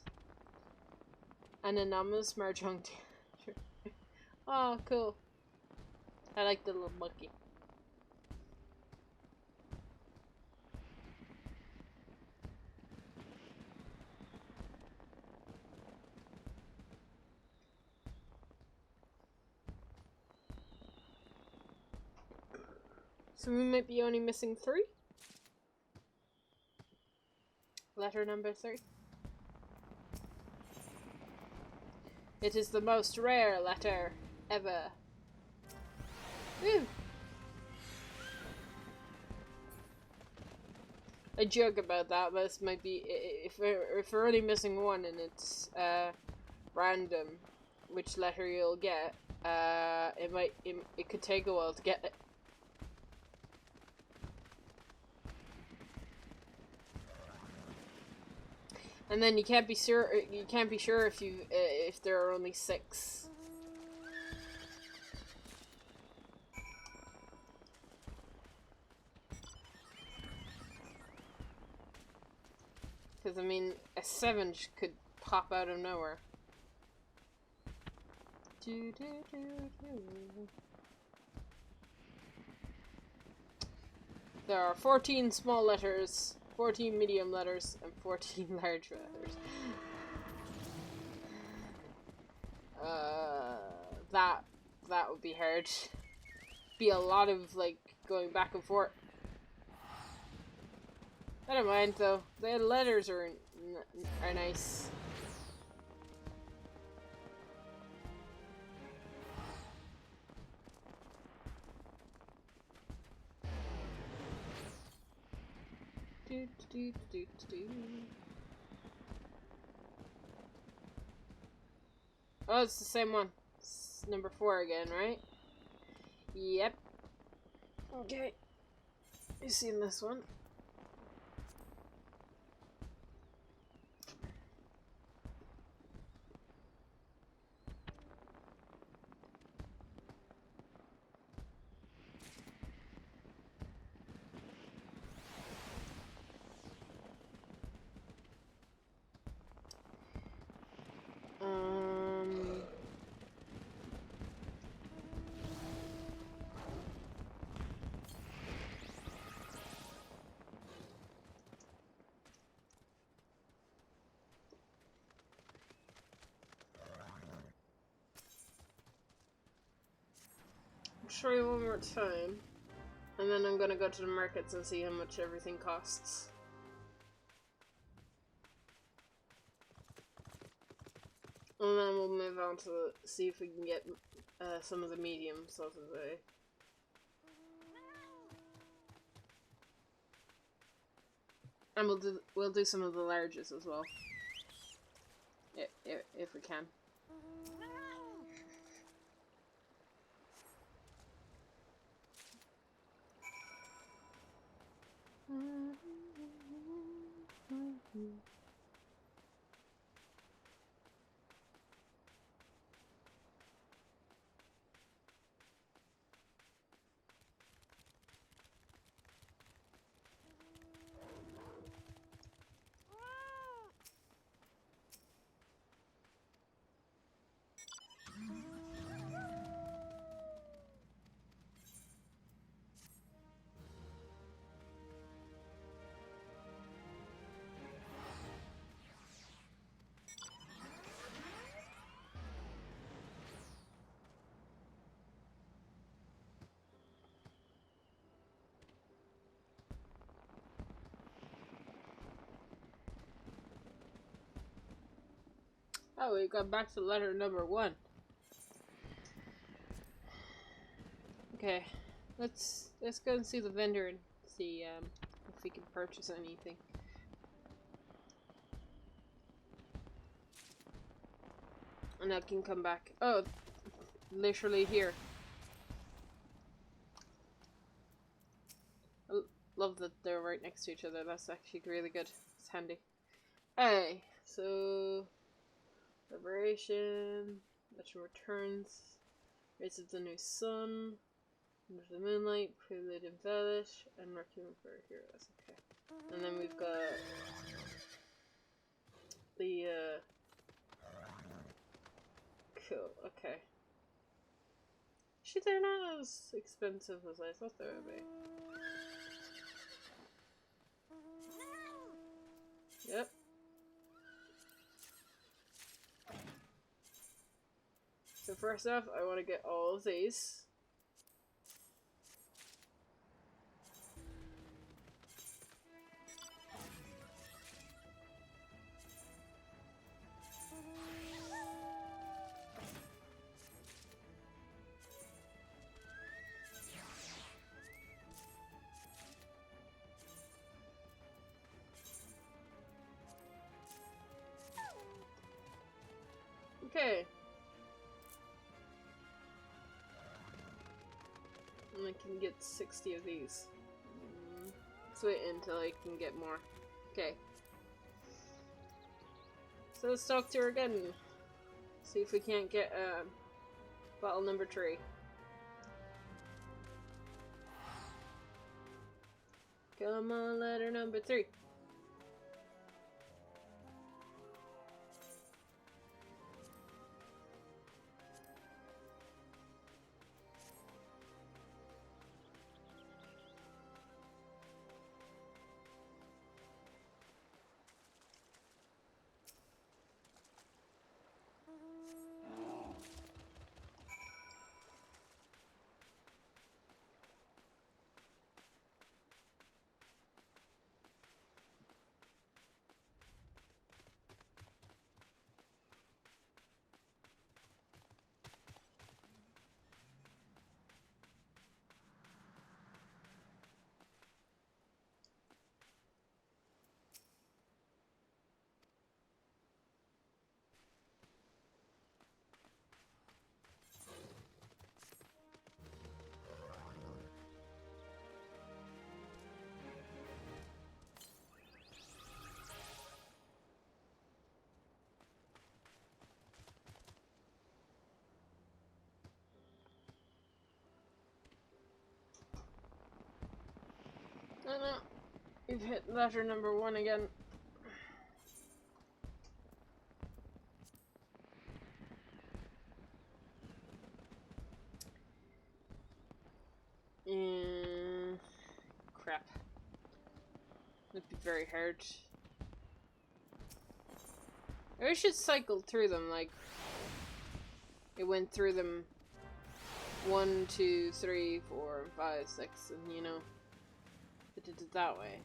[SPEAKER 1] An anonymous Mahjong teacher. Oh, cool. I like the little monkey. So we might be only missing 3? Letter number 3. It is the most rare letter ever. Woo! I joke about that, but this might be if we're only missing 1 and it's random, which letter you'll get. It could take a while to get it. And then you can't be sure if there are only 6. Because I mean, a 7 could pop out of nowhere. There are 14 small letters, 14 medium letters, and 14 large letters. That would be hard. Be a lot of like going back and forth. I don't mind though. The letters are nice. Oh, it's the same one. It's number 4 again, right? Yep. Okay. You seen this one? Try one more time, and then I'm gonna go to the markets and see how much everything costs. And then we'll move on to see if we can get some of the mediums out of the way. And we'll do some of the larges as well, if we can. Oh, we got back to letter number 1. Okay, let's go and see the vendor and see if we can purchase anything. And I can come back. Oh, literally here. I love that they're right next to each other. That's actually really good. It's handy. Hey, so liberation, legend returns, rays of the new sun, under the moonlight, prelude and vanish, and requiem for heroes. Okay, and then we've got the cool. Okay, actually they're not as expensive as I thought they would be. Yep. So first off, I want to get all of these. Okay. And I can get 60 of these. Let's wait until I can get more. Okay. So let's talk to her again. See if we can't get bottle number 3. Come on, letter number 3. Oh no, you've hit letter number 1 again. Crap. It'd be very hard. I should cycle through them, like it went through them 1, 2, 3, 4, 5, 6, and you know, it did it that way.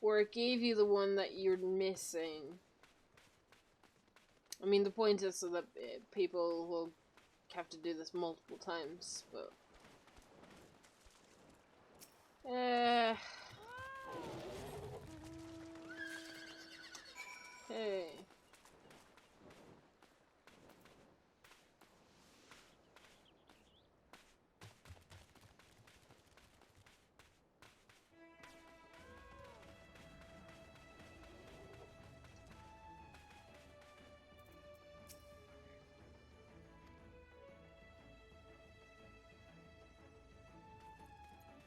[SPEAKER 1] Or it gave you the one that you're missing. I mean, the point is so that people will have to do this multiple times, but... Hey.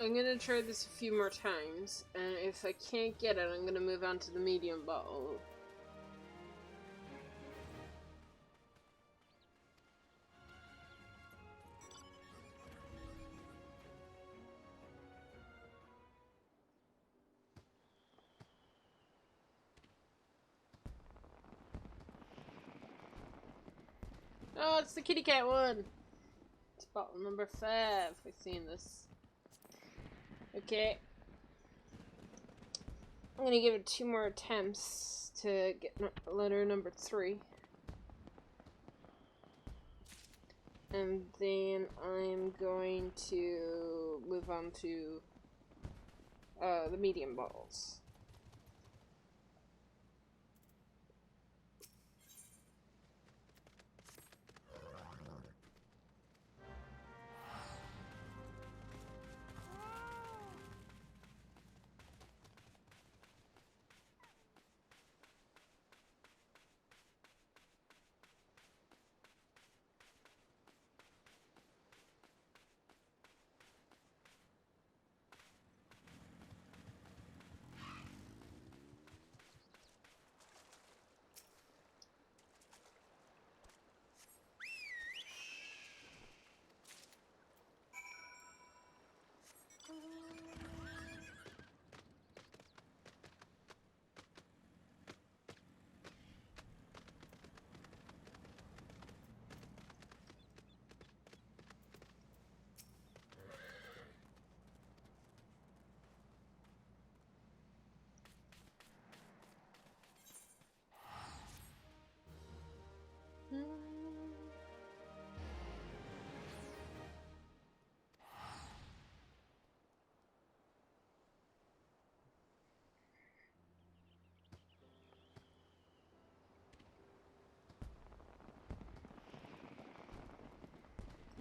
[SPEAKER 1] I'm gonna try this a few more times, and if I can't get it, I'm gonna move on to the medium bottle. Oh, it's the kitty cat one! It's bottle number 5. I've seen this. Okay. I'm gonna give it 2 more attempts to get letter number 3. And then I'm going to move on to the medium bottles.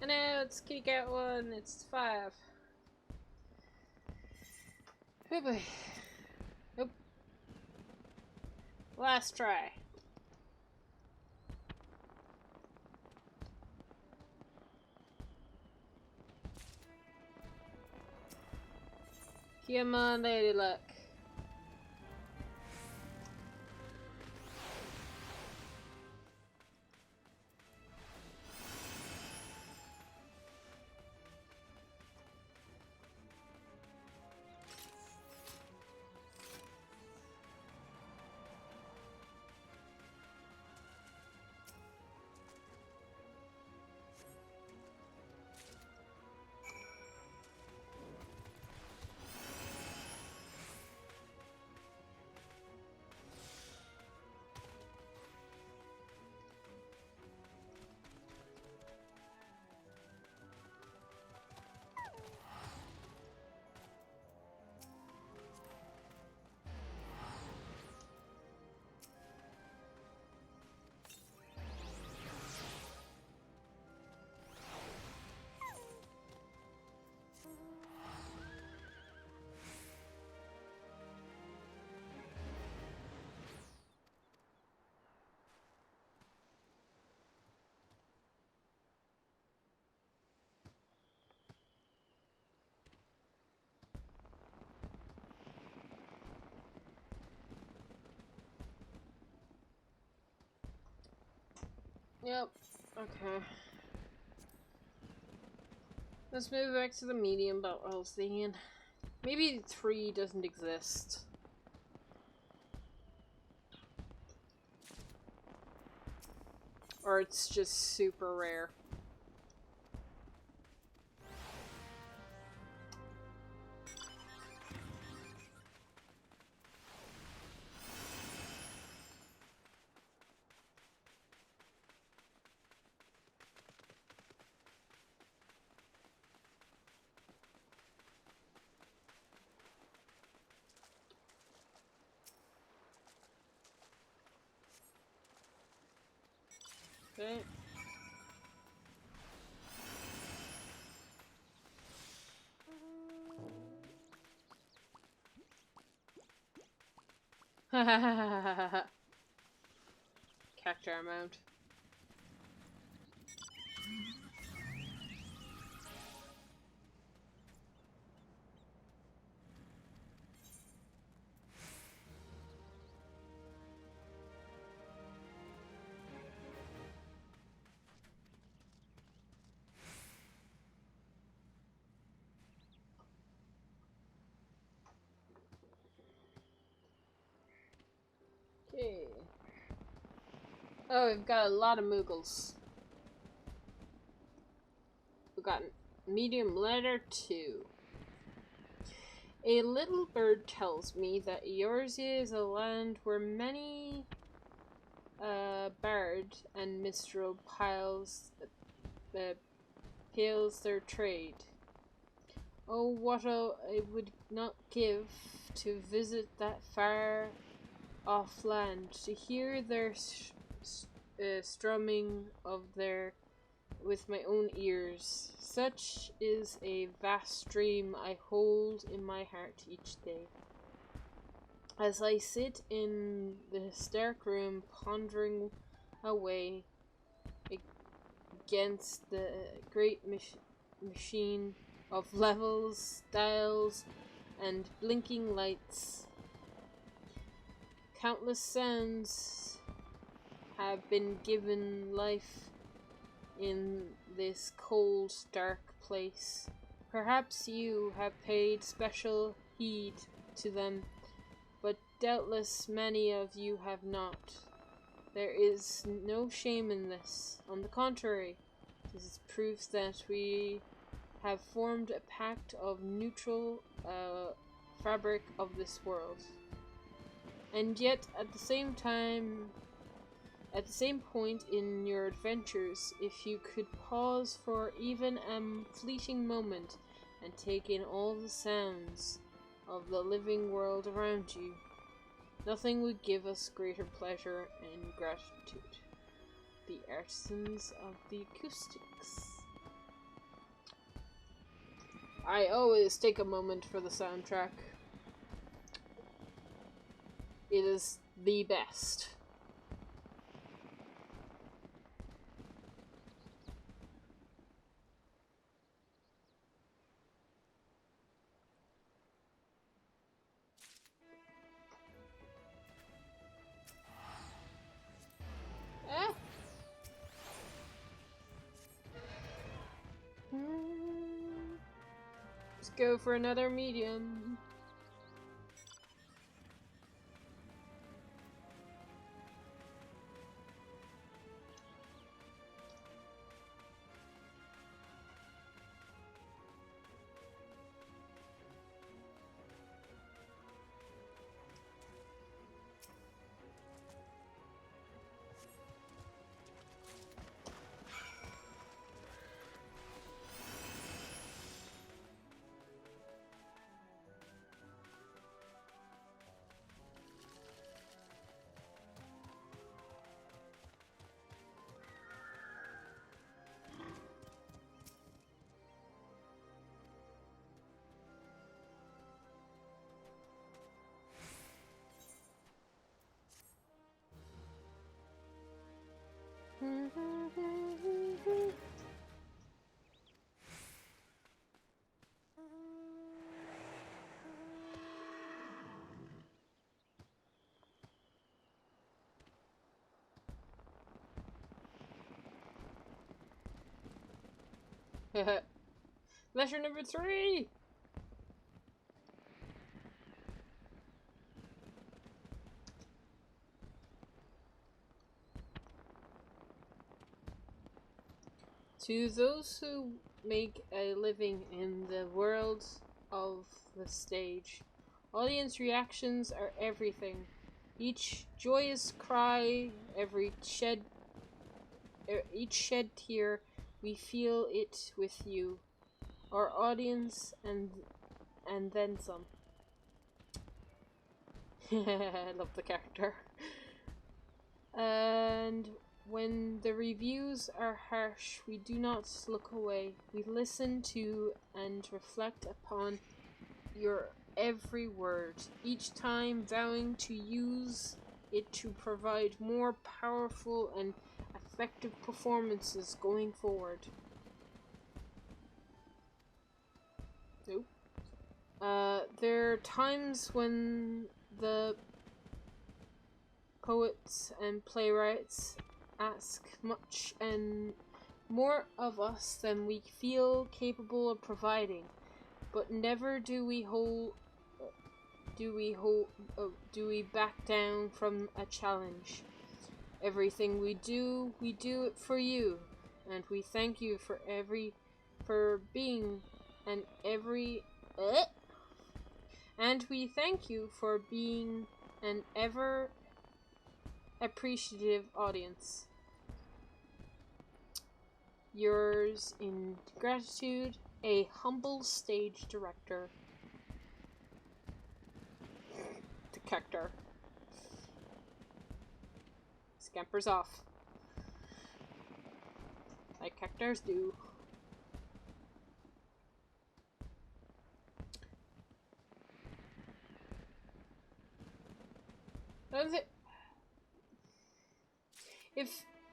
[SPEAKER 1] I know, it's kitty cat 1, it's 5. Oh boy. Nope. Last try. Come on, lady luck. Yep. Okay. Let's move back to the medium bottles then. Maybe 3 doesn't exist. Or it's just super rare. Okay. Cactuar mount. Okay. Oh, we've got a lot of Moogles. We've got medium letter 2. A little bird tells me that yours is a land where many bard and minstrel pales their trade. Oh, what I would not give to visit that far off land, to hear their strumming of their with my own ears. Such is a vast dream I hold in my heart each day. As I sit in the stark room pondering away against the great machine of levels, dials, and blinking lights, countless sounds have been given life in this cold, dark place. Perhaps you have paid special heed to them, but doubtless many of you have not. There is no shame in this. On the contrary, this is proof that we have formed a pact of neutral fabric of this world. And yet, at the same point in your adventures, if you could pause for even a fleeting moment and take in all the sounds of the living world around you, nothing would give us greater pleasure and gratitude. The artisans of the acoustics. I always take a moment for the soundtrack. It is the best. Let's go for another medium. Leisure number 3! To those who make a living in the world of the stage, audience reactions are everything. Each joyous cry, each shed tear, we feel it with you, our audience, and then some. I love the character. And when the reviews are harsh, we do not look away. We listen to and reflect upon your every word, each time vowing to use it to provide more powerful and effective performances going forward. Nope. There are times when the poets and playwrights ask much and more of us than we feel capable of providing, but never do we back down from a challenge. Everything we do it for you, and we thank you for being and every And we thank you for being an ever appreciative audience. Yours in gratitude, a humble stage director. The Cactar. Scampers off. Like Cactars do.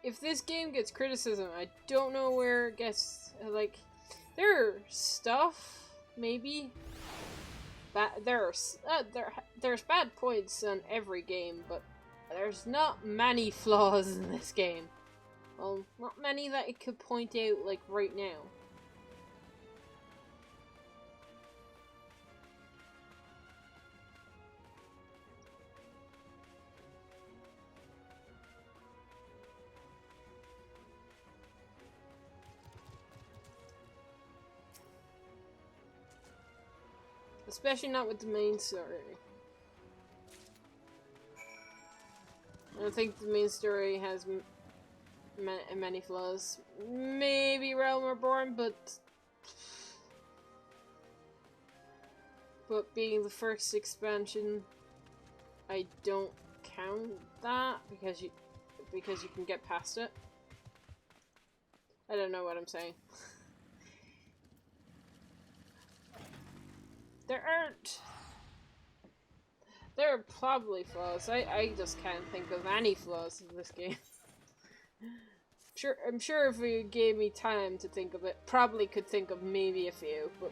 [SPEAKER 1] If this game gets criticism, I don't know where it gets. Like, there's stuff, maybe. There's bad points on every game, but there's not many flaws in this game. Well, not many that it could point out, like, right now. Especially not with the main story. I don't think the main story has many flaws. Maybe Realm Reborn, but being the first expansion, I don't count that because you can get past it. I don't know what I'm saying. There are probably flaws. I just can't think of any flaws in this game. I'm sure if you gave me time to think of it, probably could think of maybe a few, but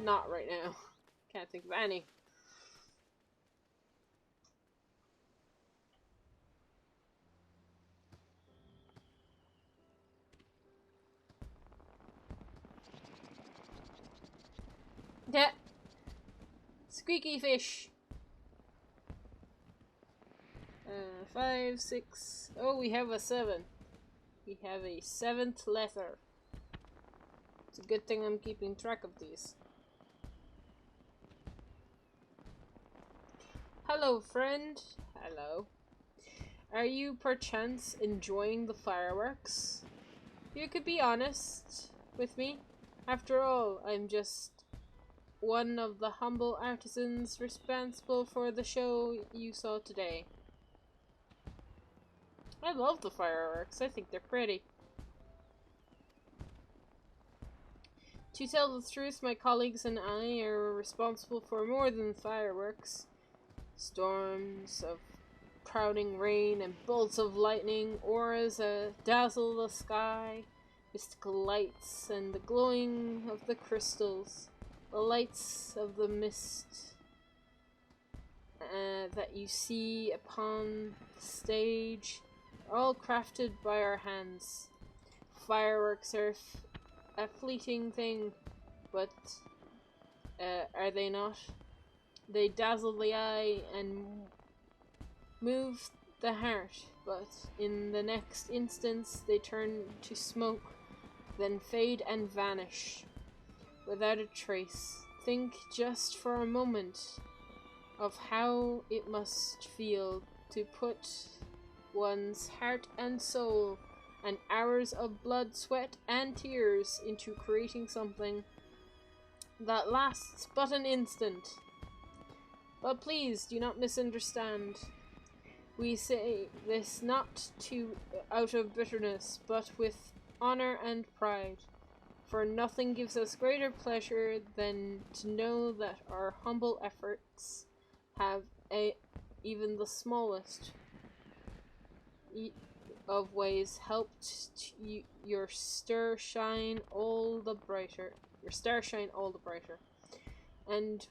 [SPEAKER 1] not right now. Can't think of any. Yeah. Squeaky fish. 5, 6. Oh, we have a 7. We have a 7th letter. It's a good thing I'm keeping track of these. Hello, friend. Hello. Are you perchance enjoying the fireworks? You could be honest with me. After all, I'm just one of the humble artisans responsible for the show you saw today. I love the fireworks. I think they're pretty. To tell the truth, my colleagues and I are responsible for more than fireworks. Storms of crowding rain and bolts of lightning, auras that dazzle the sky, mystical lights and the glowing of the crystals, the lights of the mist that you see upon the stage, all crafted by our hands. Fireworks are a fleeting thing, but are they not? They dazzle the eye and move the heart, but in the next instance they turn to smoke, then fade and vanish without a trace. Think just for a moment of how it must feel to put one's heart and soul and hours of blood, sweat, and tears into creating something that lasts but an instant. But please do not misunderstand. We say this not out of bitterness, but with honor and pride. For nothing gives us greater pleasure than to know that our humble efforts have even the smallest of ways helped your star shine all the brighter. And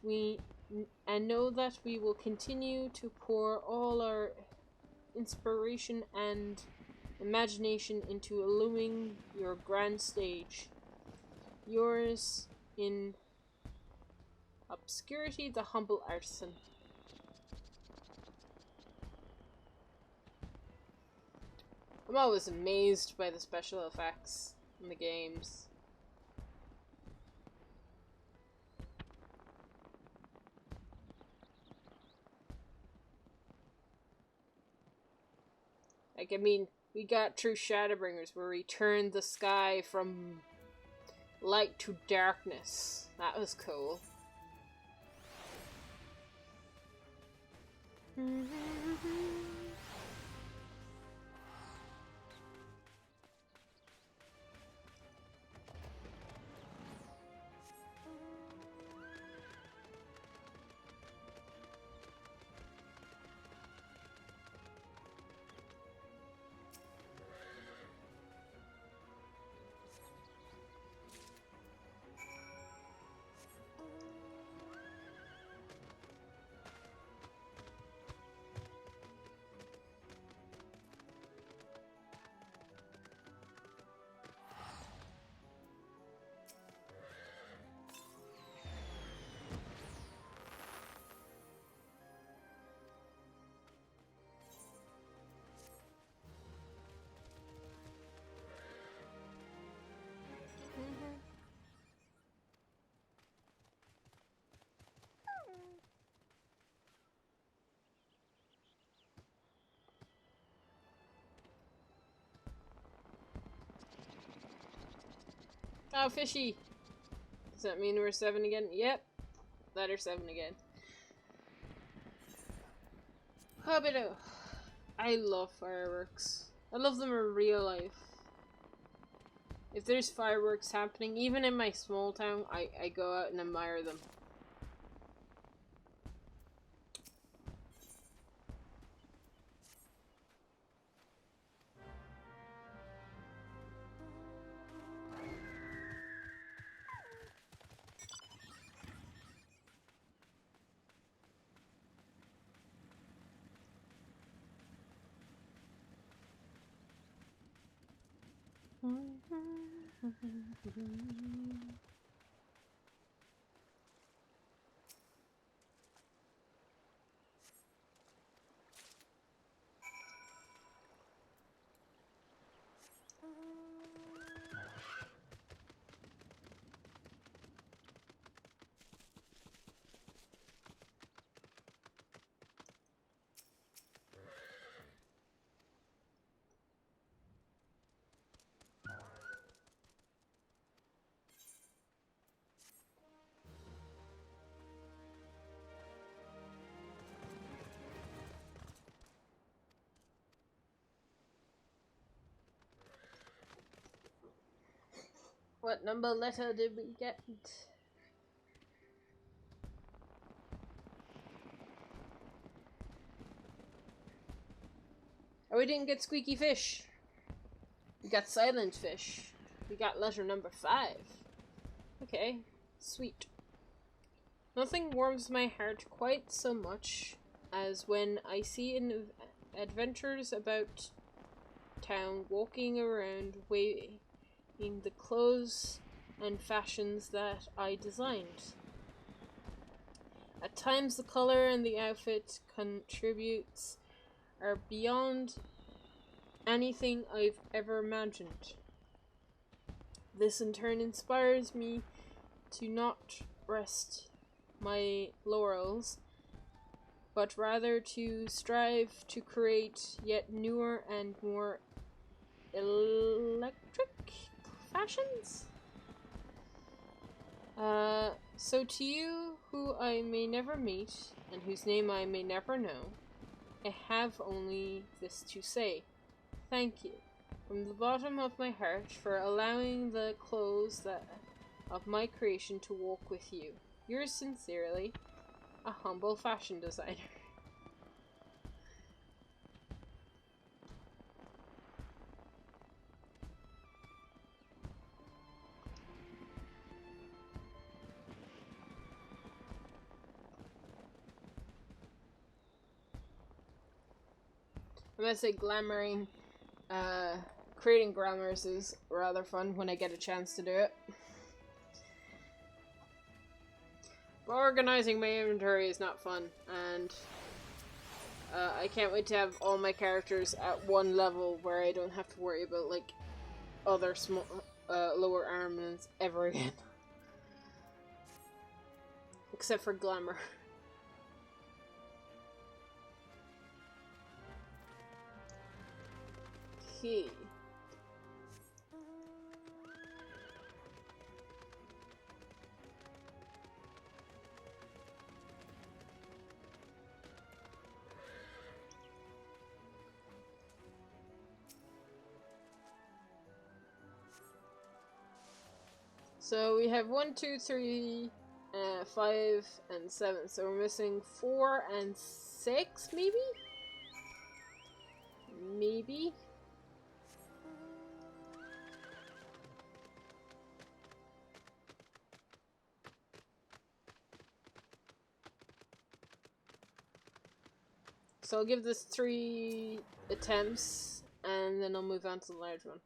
[SPEAKER 1] know that we will continue to pour all our inspiration and imagination into illumining your grand stage. Yours in obscurity, the humble artisan. I'm always amazed by the special effects in the games. Like, I mean, we got through Shadowbringers where we turned the sky from light to darkness. That was cool. Oh, fishy! Does that mean we're 7 again? Yep. Letter 7 again. Hobbito! I love fireworks. I love them in real life. If there's fireworks happening, even in my small town, I go out and admire them. What number letter did we get? Oh, we didn't get squeaky fish. We got silent fish. We got letter number 5. Okay, sweet. Nothing warms my heart quite so much as when I see adventurers about town walking around wearing the clothes and fashions that I designed. At times the color and the outfit contributes are beyond anything I've ever imagined. This in turn inspires me to not rest my laurels, but rather to strive to create yet newer and more electric fashions? So to you, who I may never meet, and whose name I may never know, I have only this to say. Thank you, from the bottom of my heart, for allowing the clothes of my creation to walk with you. Yours sincerely, a humble fashion designer. I must say, creating grammars is rather fun when I get a chance to do it. But organizing my inventory is not fun, and I can't wait to have all my characters at one level where I don't have to worry about, like, other small, lower armaments ever again. Except for glamour. Okay. So we have 1, 2, 3, 5, and 7. So we're missing 4 and 6, maybe? Maybe? So I'll give this 3 attempts, and then I'll move on to the large one.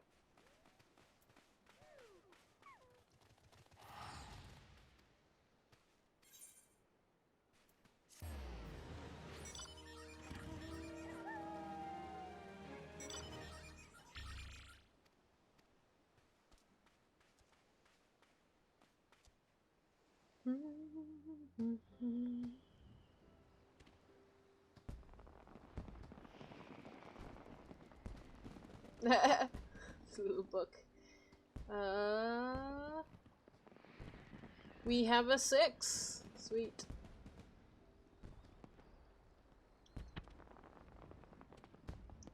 [SPEAKER 1] It's a little book. We have a 6. Sweet.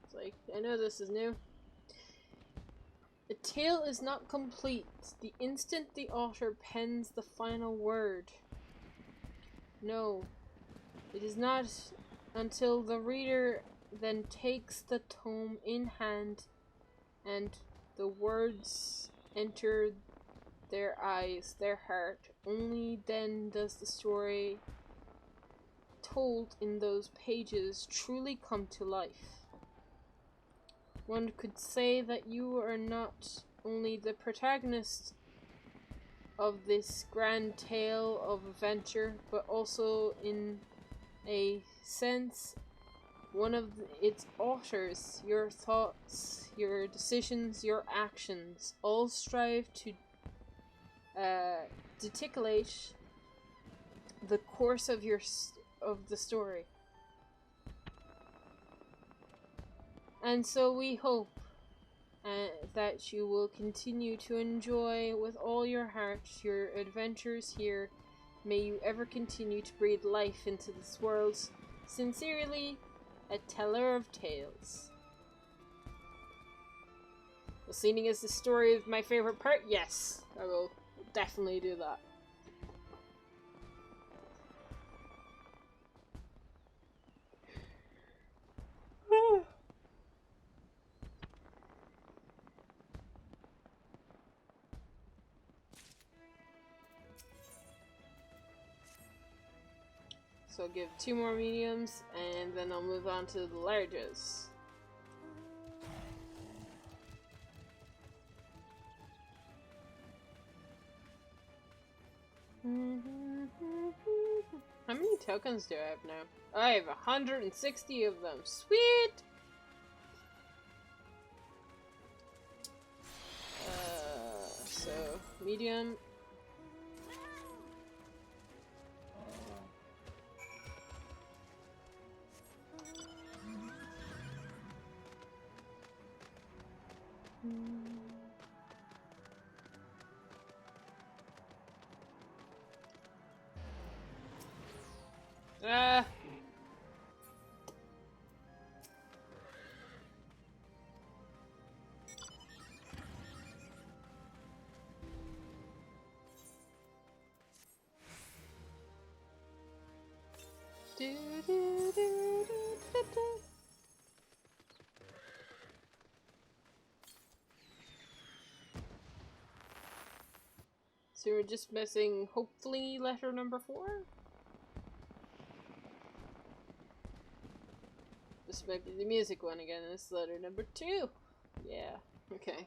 [SPEAKER 1] It's like, I know this is new. A tale is not complete the instant the author pens the final word. No, it is not until the reader then takes the tome in hand and the words enter their eyes, their heart. Only then does the story told in those pages truly come to life. One could say that you are not only the protagonist of this grand tale of adventure, but also, in a sense, one of its authors. Your thoughts, your decisions, your actions all strive to dictate the course of the story. And so we hope that you will continue to enjoy with all your heart your adventures here. May you ever continue to breathe life into this world. Sincerely, a teller of tales. Well, seeing as the story is my favorite part, yes, I will definitely do that. So I'll give 2 more mediums, and then I'll move on to the larges. How many tokens do I have now? I have 160 of them. Sweet! So, medium. Ah! Do, do, do, do, do, do. So we're just missing, hopefully, letter number 4? This might be the music one again, and this is letter number 2. Yeah, okay.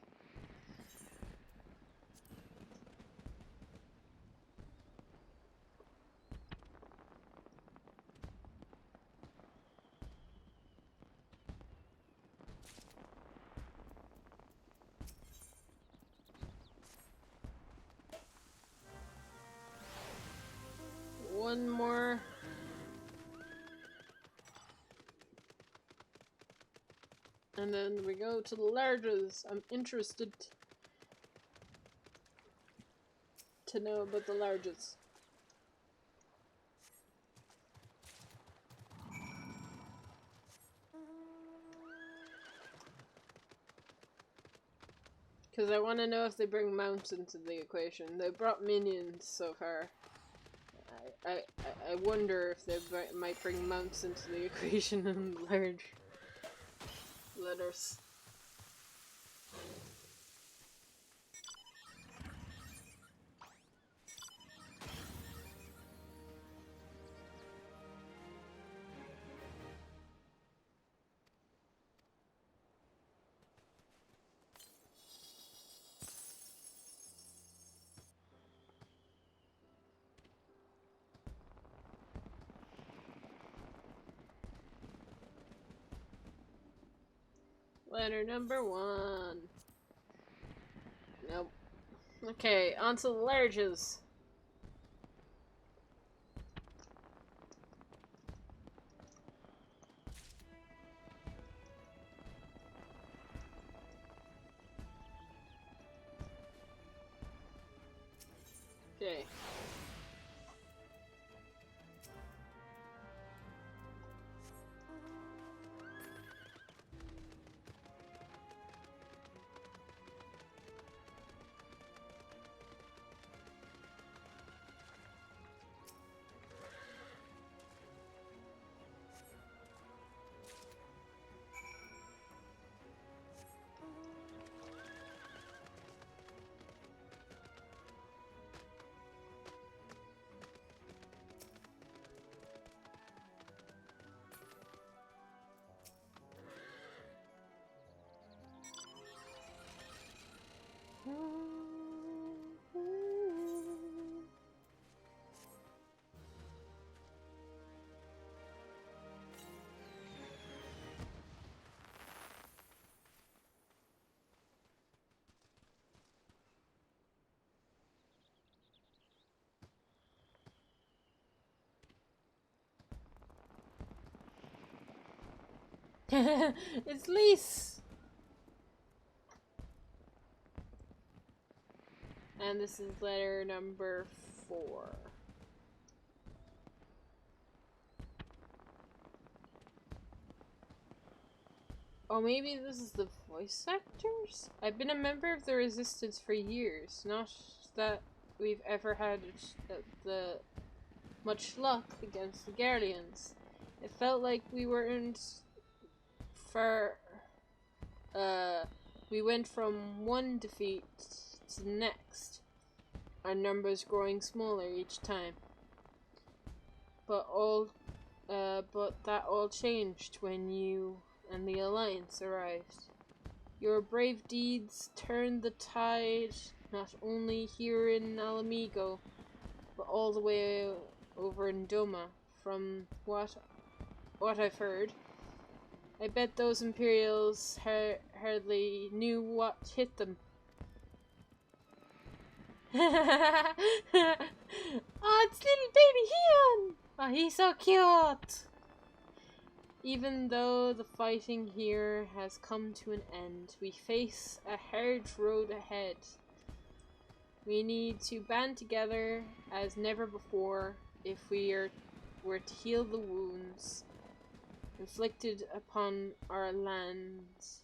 [SPEAKER 1] One more. And then we go to the larges. I'm interested to know about the larges. Because I want to know if they bring mounts into the equation. They brought minions so far. I wonder if they might bring mounts into the equation in large letters. Letter number 1. Nope. Okay, on to the larges. Okay. It's Lise! And this is letter number 4. Oh, maybe this is the voice actors? I've been a member of the Resistance for years. Not that we've ever had the much luck against the Guardians. It felt like we weren't far. We went from one defeat to the next. Our numbers growing smaller each time. But that all changed when you and the Alliance arrived. Your brave deeds turned the tide, not only here in Alamigo, but all the way over in Doma. From what I've heard, I bet those Imperials hardly knew what hit them. Oh, it's little baby Heon! Oh, he's so cute! Even though the fighting here has come to an end, we face a hard road ahead. We need to band together as never before if were to heal the wounds inflicted upon our lands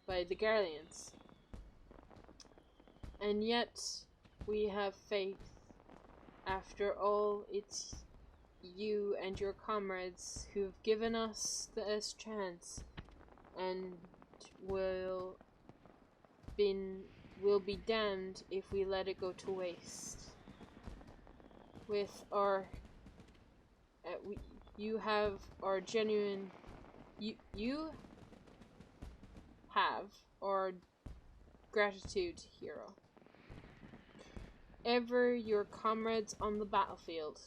[SPEAKER 1] by the Guardians. And yet, we have faith. After all, it's you and your comrades who've given us this chance, and will be damned if we let it go to waste. With our, you have our genuine, you have our gratitude, hero. Ever your comrades on the battlefield.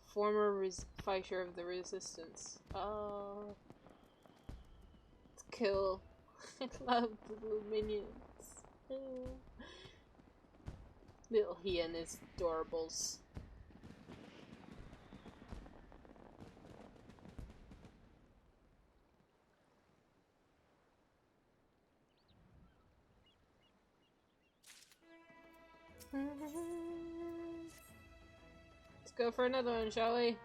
[SPEAKER 1] Former fighter of the Resistance. Oh, it's cool. I love the little minions. Oh. Little Heon is adorables. Let's go for another one, shall we?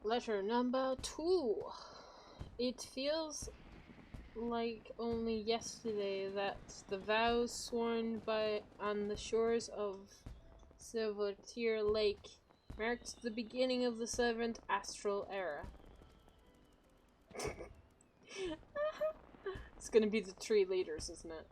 [SPEAKER 1] Letter number 2. It feels like only yesterday that the vows sworn by on the shores of Silvertier Lake marked the beginning of the 7th astral era. It's gonna be the 3 leaders, isn't it?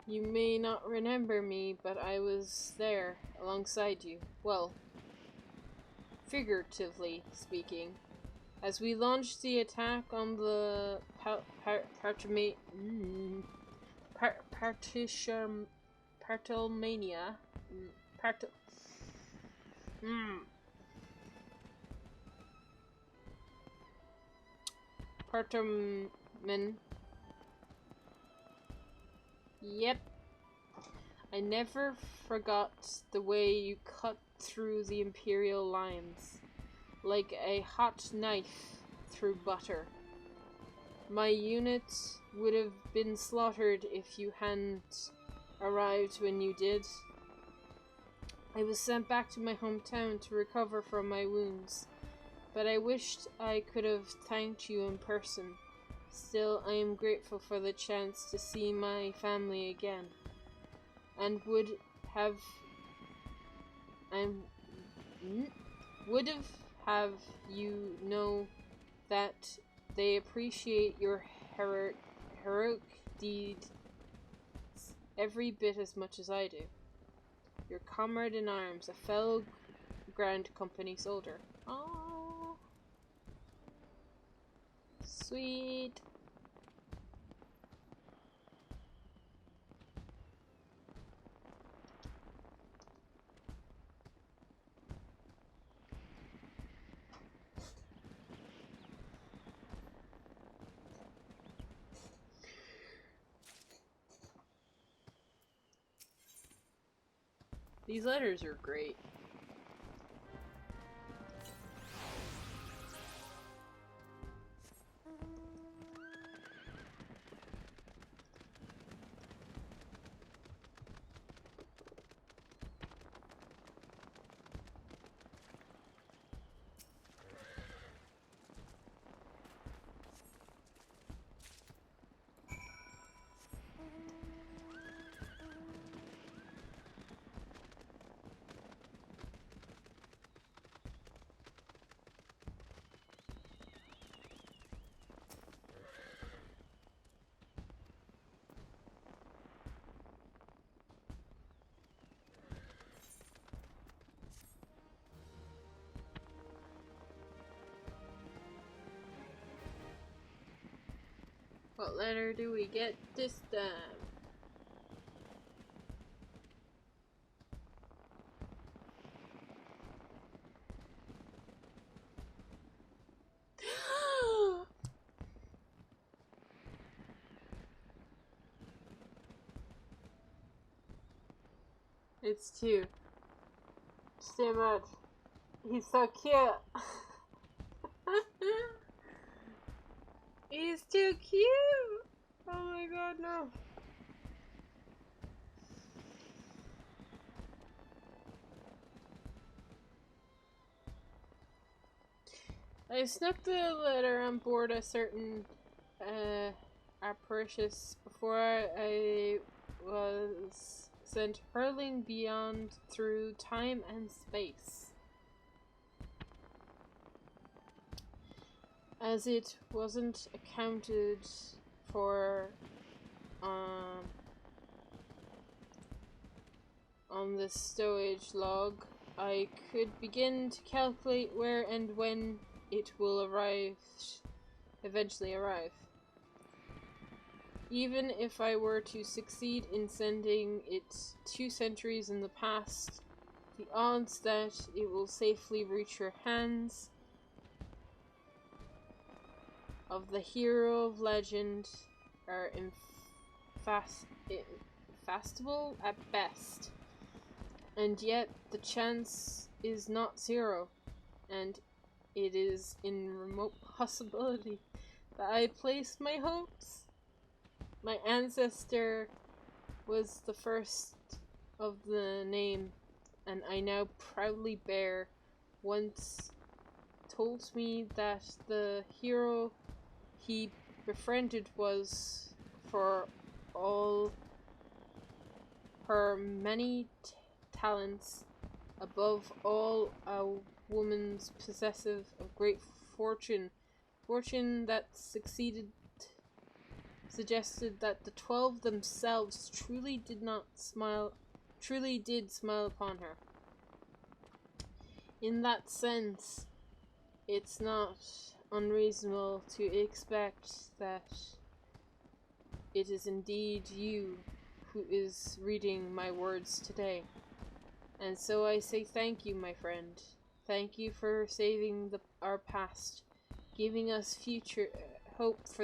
[SPEAKER 1] You may not remember me, but I was there, alongside you. Well, figuratively speaking. As we launched the attack on the Partelmania. Partelman. Yep. I never forgot the way you cut through the Imperial lines, like a hot knife through butter. My unit would have been slaughtered if you hadn't arrived when you did. I was sent back to my hometown to recover from my wounds, but I wished I could have thanked you in person. Still, I am grateful for the chance to see my family again, and would have you know that they appreciate your heroic deeds every bit as much as I do. Your comrade in arms, a fellow Grand Company soldier. Aww. Sweet. These letters are great. What letter do we get this time? It's 2. so much. He's so cute. He's too cute. Oh my god, no. I snuck the letter on board a certain apparatus before I was sent hurling beyond through time and space. As it wasn't accounted for on the stowage log, I could begin to calculate where and when it will eventually arrive. Even if I were to succeed in sending it 2 centuries in the past, the odds that it will safely reach your hands of the hero of legend are infastable at best. And yet the chance is not 0, and it is in remote possibility that I place my hopes. My ancestor was the first of the name, and I now proudly bear, once told me that the hero he befriended was, for all her many talents, above all a woman's possessive of great fortune that suggested that the 12 themselves truly did smile upon her. In that sense, it's not unreasonable to expect that it is indeed you who is reading my words today. And so I say thank you, my friend. Thank you for saving our past, giving us future hope for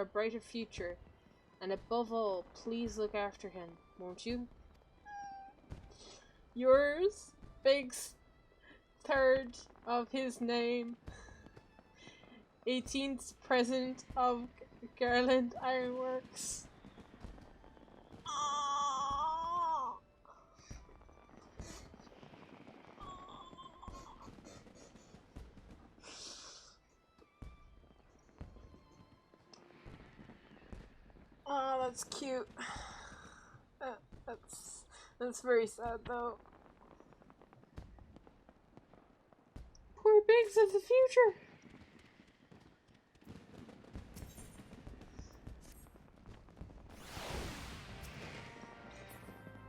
[SPEAKER 1] a brighter future, and above all, please look after him, won't you? Yours, big third of his name, 18th president of Garland Ironworks. Oh, that's cute. That's very sad, though. Poor Biggs of the future.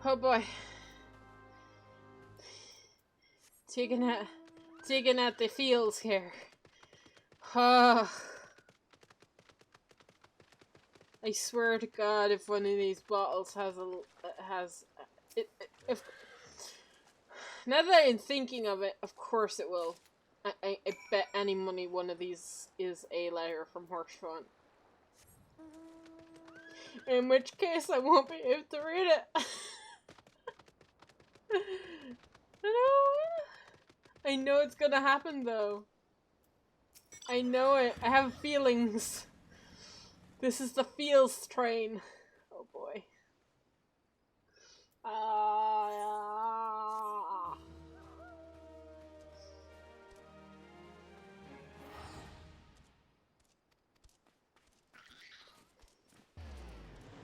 [SPEAKER 1] Oh boy. Taking at the feels here. Oh. I swear to God, if one of these bottles if now that I'm thinking of it, of course it will. I bet any money one of these is a letter from Hirschfund. In which case, I won't be able to read it. I know it's gonna happen, though. I know it. I have feelings. This is the feels train. Oh boy.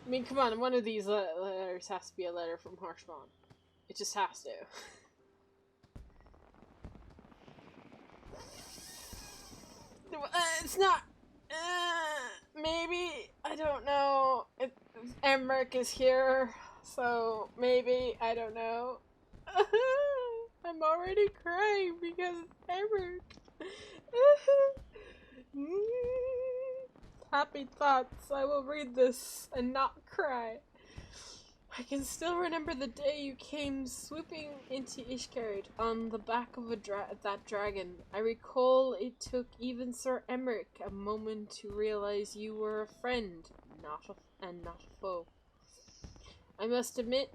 [SPEAKER 1] I mean, come on, one of these letters has to be a letter from Hirschfund. It just has to. It's not. Maybe, I don't know. Emmerich is here, so maybe, I don't know. I'm already crying because Emmerich. Happy thoughts. I will read this and not cry. I can still remember the day you came swooping into Ishgard on the back of that dragon. I recall it took even Sir Emmerich a moment to realize you were a friend, not a foe. I must admit,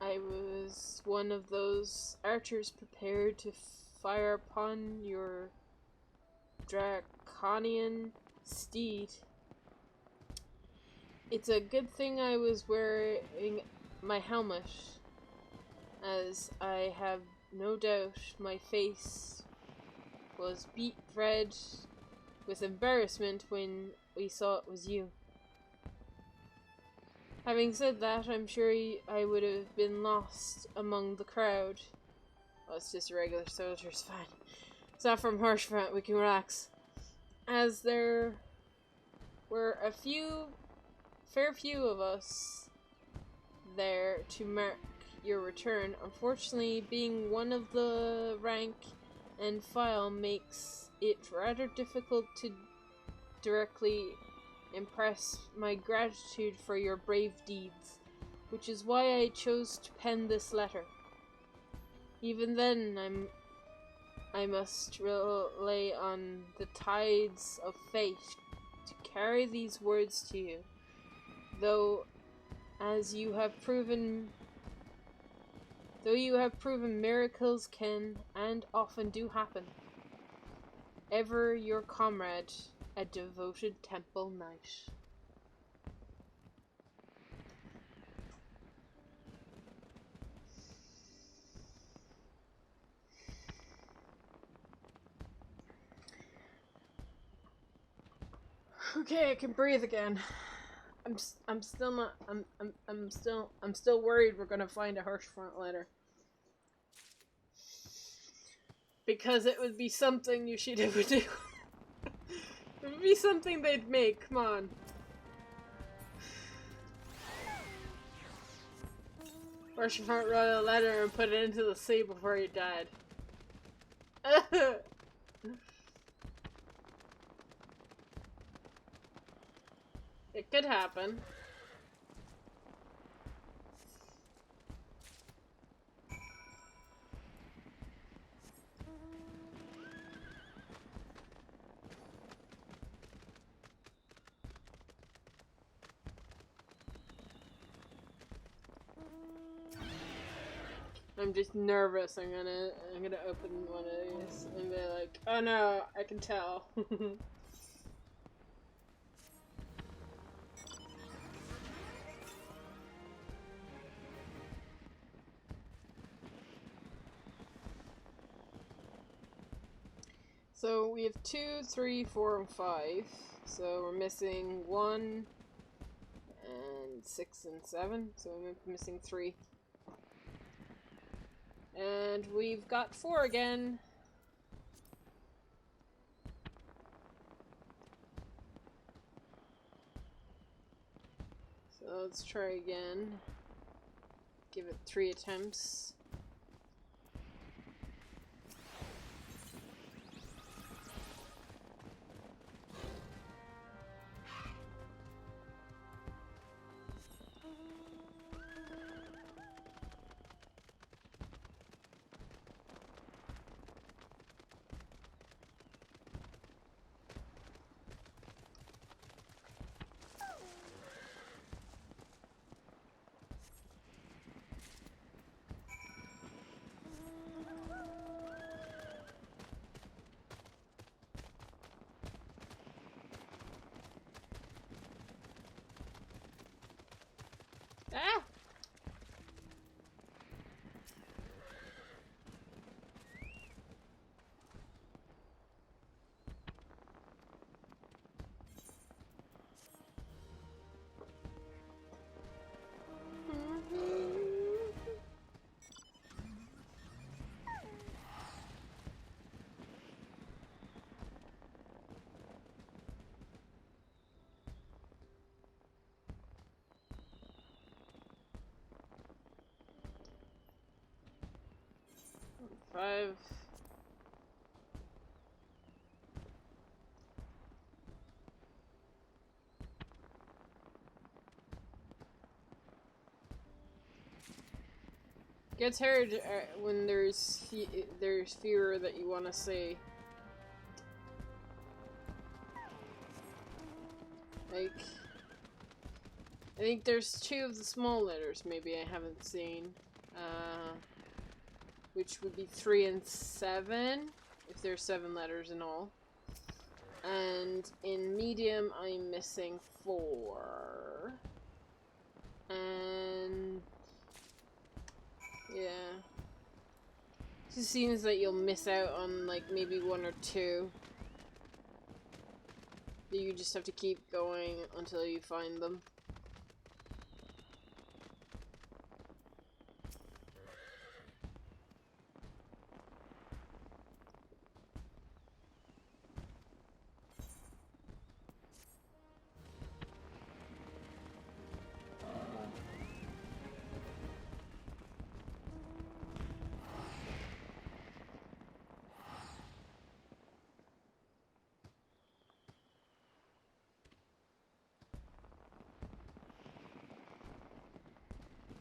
[SPEAKER 1] I was one of those archers prepared to fire upon your draconian steed. It's a good thing I was wearing my helmet, as I have no doubt my face was beet red with embarrassment when we saw it was you. Having said that, I'm sure I would have been lost among the crowd. Oh, it's just a regular soldier, it's fine. It's not from Horshfront, we can relax. As there were a fair few of us there to mark your return. Unfortunately, being one of the rank and file makes it rather difficult to directly impress my gratitude for your brave deeds, which is why I chose to pen this letter. Even then, I must rely on the tides of fate to carry these words to you, though you have proven miracles can and often do happen. Ever your comrade, a devoted temple knight. Okay, I can breathe again. I'm still worried we're gonna find a Hirschfront letter. Because it would be something Yoshida would do. It would be something they'd make, come on. Hirschfront wrote a letter and put it into the sea before he died. It could happen. I'm just nervous. I'm gonna open one of these and be like, oh no, I can tell. So we have 2, 3, 4, and 5. So we're missing 1 and 6 and 7. So we're missing 3. And we've got 4 again. So let's try again. Give it 3 attempts. Ah! Five. Gets hard when there's fewer that you want to say. Like, I think there's 2 of the small letters maybe I haven't seen. which would be 3 and 7, if there's 7 letters in all. And in medium, I'm missing 4. And yeah. It just seems that you'll miss out on like maybe 1 or 2. You just have to keep going until you find them.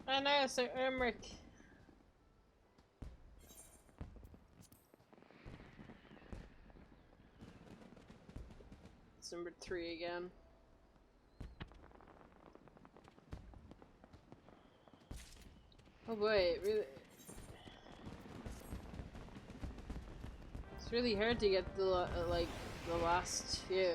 [SPEAKER 1] I know, Sir Emmerich. It's number 3 again. Oh boy, it really... It's really hard to get the, like, the last few.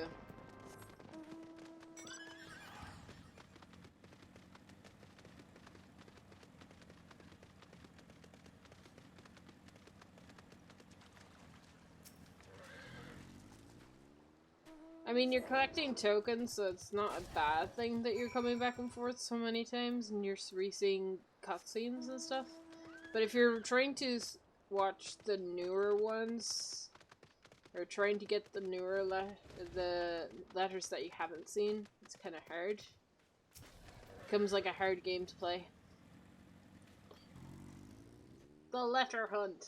[SPEAKER 1] I mean, you're collecting tokens, so it's not a bad thing that you're coming back and forth so many times and you're re-seeing cutscenes and stuff. But if you're trying to watch the newer ones, or trying to get the newer the letters that you haven't seen, it's kind of hard. It becomes like a hard game to play. The letter hunt.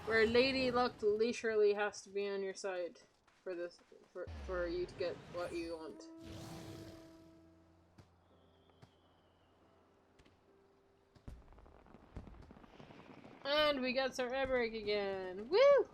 [SPEAKER 1] Where Lady Luck literally has to be on your side for this, for you to get what you want. And we got Sir Emmerich again. Woo!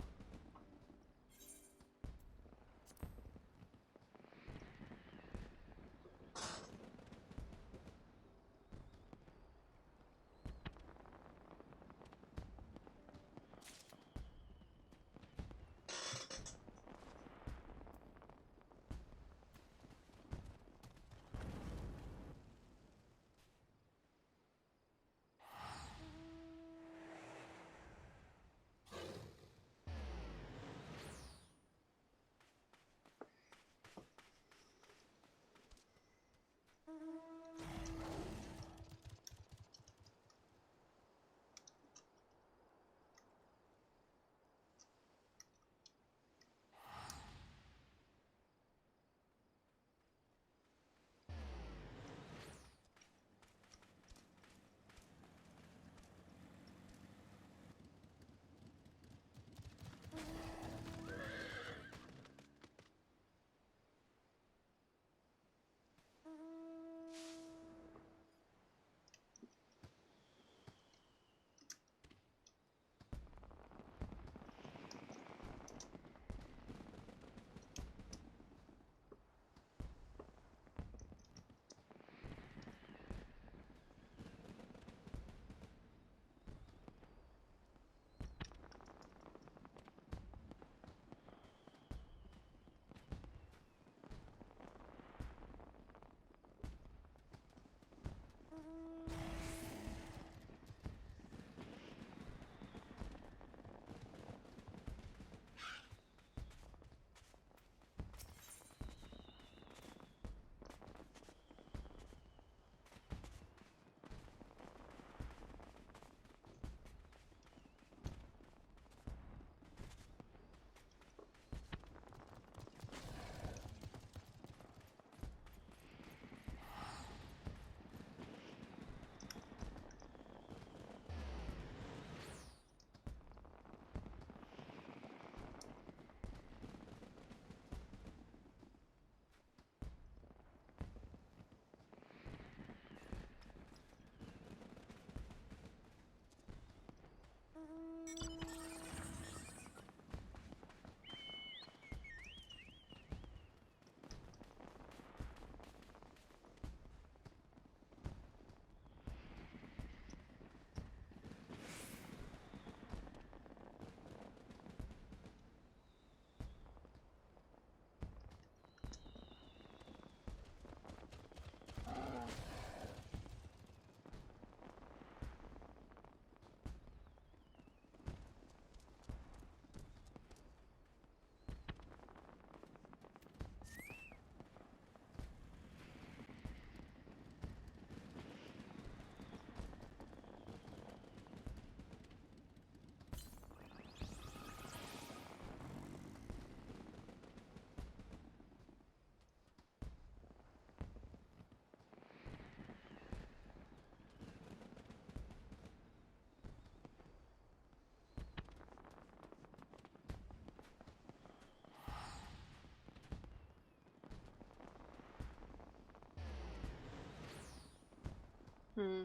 [SPEAKER 1] Hmm.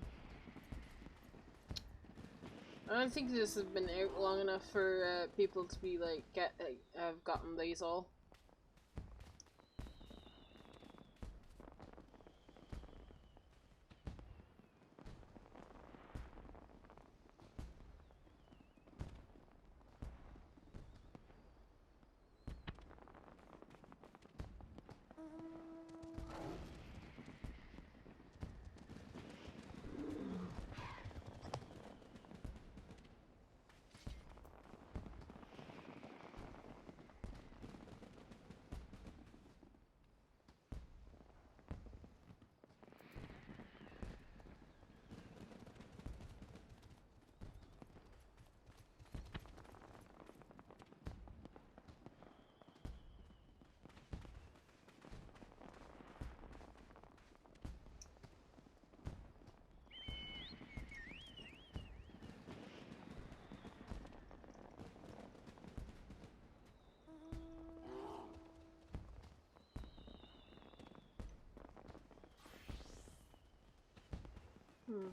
[SPEAKER 1] I don't think this has been out long enough for people to be like have gotten these all. Hmm.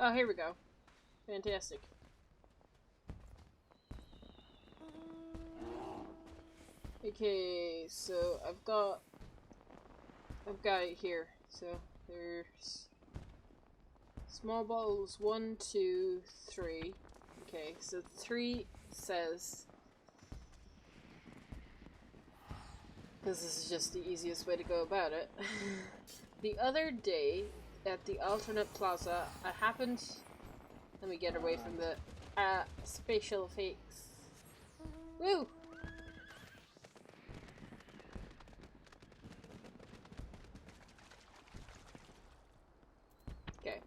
[SPEAKER 1] Oh, here we go. Fantastic. Okay, so I've got it here. So there's small bottles 1, 2, 3. Okay, so 3 says, because this is just the easiest way to go about it. The other day at the alternate plaza, I happened. Let me get away from the spatial effects. Woo! Okay.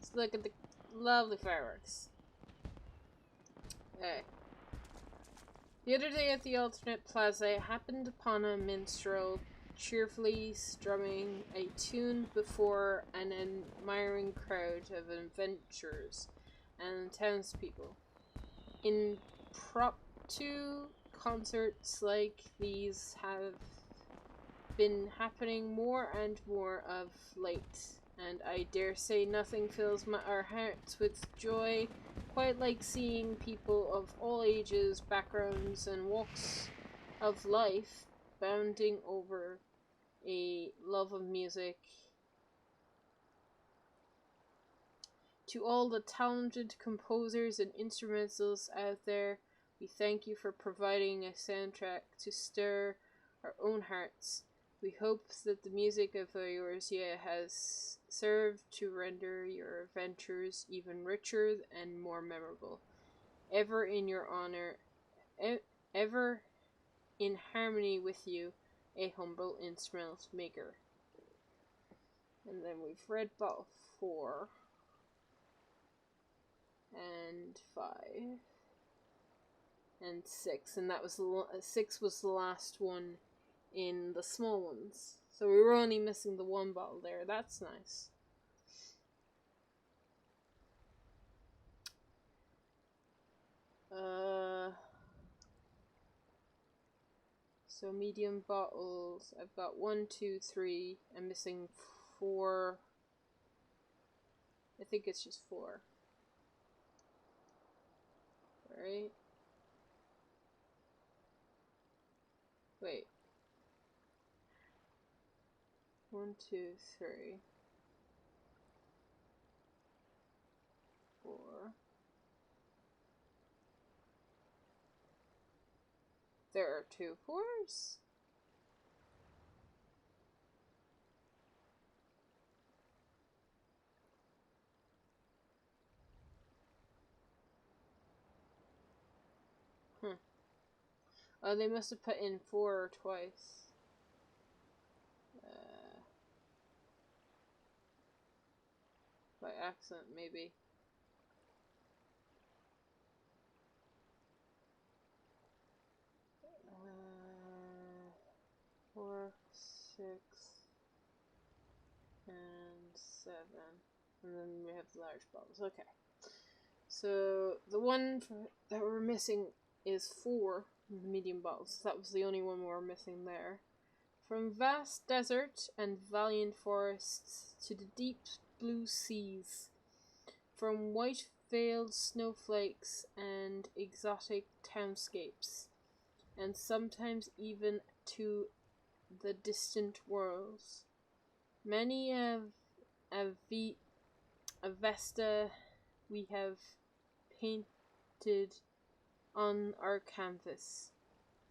[SPEAKER 1] Let's look at the lovely fireworks. Okay. The other day at the alternate plaza, I happened upon a minstrel cheerfully strumming a tune before an admiring crowd of adventurers and townspeople. Impromptu concerts like these have been happening more and more of late, and I dare say nothing fills our hearts with joy quite like seeing people of all ages, backgrounds, and walks of life bounding over a love of music. To all the talented composers and instrumentalists out there, we thank you for providing a soundtrack to stir our own hearts. We hope that the music of yours has served to render your adventures even richer and more memorable. Ever in your honor, ever in harmony with you, a humble instrument maker. And then we've read about 4 and 5 and 6, and that was 6 was the last one in the small ones. So we were only missing the 1 bottle there. That's nice. So medium bottles. I've got 1, 2, 3. I'm missing 4. I think it's just 4. Right? Wait. 1, 2, 3. 4. There are 2 4s? Oh, they must have put in 4 twice. By accident, maybe. Four, 6, and 7. And then we have the large bottles. Okay. So the one that we're missing is 4, the medium bottles. That was the only one we were missing there. From vast desert and valiant forests to the deep blue seas, from white-veiled snowflakes and exotic townscapes, and sometimes even to the distant worlds. Many a vesta we have painted on our canvas,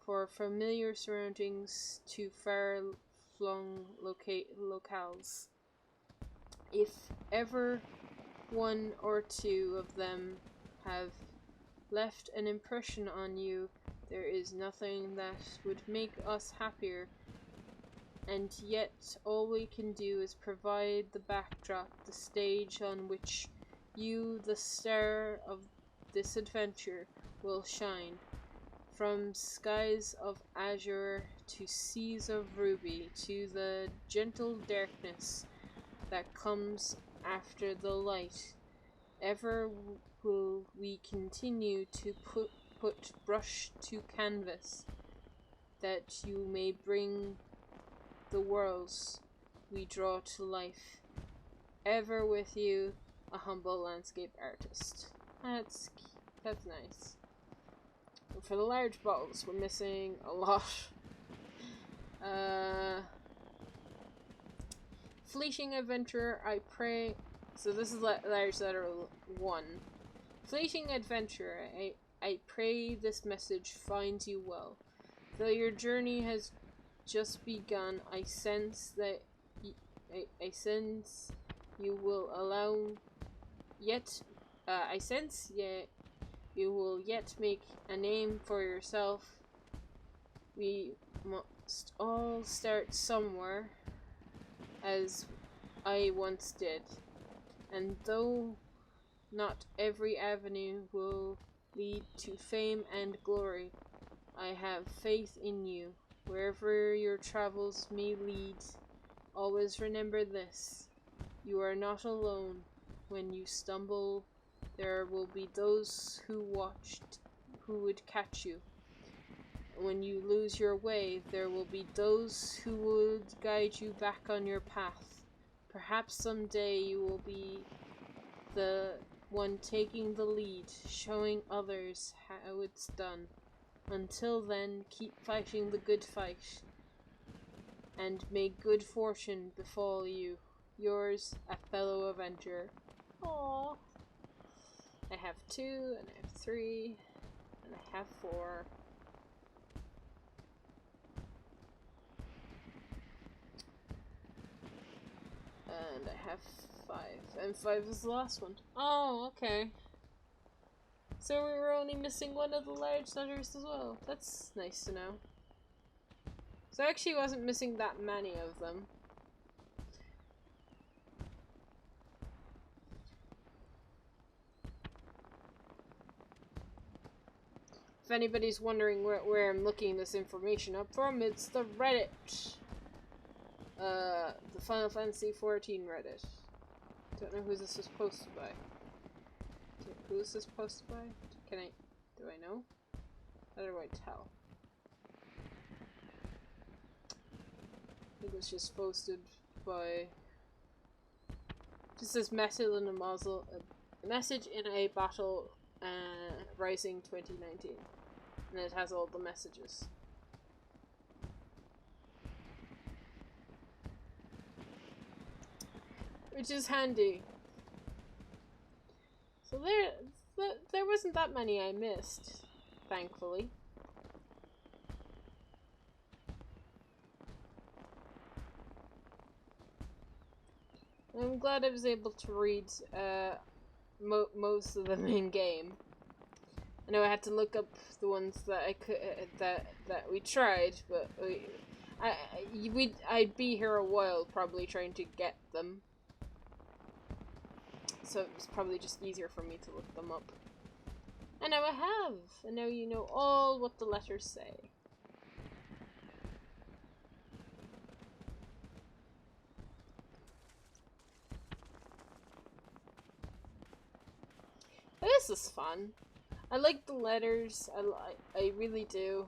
[SPEAKER 1] for familiar surroundings to far-flung locales. If ever one or two of them have left an impression on you, there is nothing that would make us happier, and yet all we can do is provide the backdrop, the stage on which you, the star of this adventure, will shine. From skies of azure to seas of ruby, to the gentle darkness that comes after the light, ever will we continue to put brush to canvas, that you may bring the worlds we draw to life. Ever with you, a humble landscape artist. That's nice. And for the large bottles, we're missing a lot. Fleeting adventurer, I pray. So this is large letter 1. Fleeting adventurer, I pray this message finds you well. Though your journey has just begun, I sense that I sense you will you will yet make a name for yourself. We must all start somewhere, as I once did, and though not every avenue will lead to fame and glory, I have faith in you. Wherever your travels may lead, always remember this: you are not alone. When you stumble, there will be those who would catch you. When you lose your way, there will be those who would guide you back on your path. Perhaps someday you will be the one taking the lead, showing others how it's done. Until then, keep fighting the good fight, and may good fortune befall you. Yours, a fellow avenger. Aww. I have 2, and I have 3, and I have 4. And I have 5. And 5 is the last one. Oh, okay. So we were only missing one of the large letters as well. That's nice to know. So I actually wasn't missing that many of them. If anybody's wondering where I'm looking this information up from, it's the Reddit. The Final Fantasy XIV Reddit. Don't know who this is posted by. Who is this posted by? Do I know? How do I tell? I think it was just posted by... Just says message in a muzzle, a message in a battle, Rising 2019. And it has all the messages. Which is handy. So there wasn't that many I missed, thankfully. I'm glad I was able to read most of them in game. I know I had to look up the ones that I could that we tried, but I'd be here a while probably trying to get them, so it was probably just easier for me to look them up. And now I have, and now you know all what the letters say. But this is fun. I like the letters. I really do.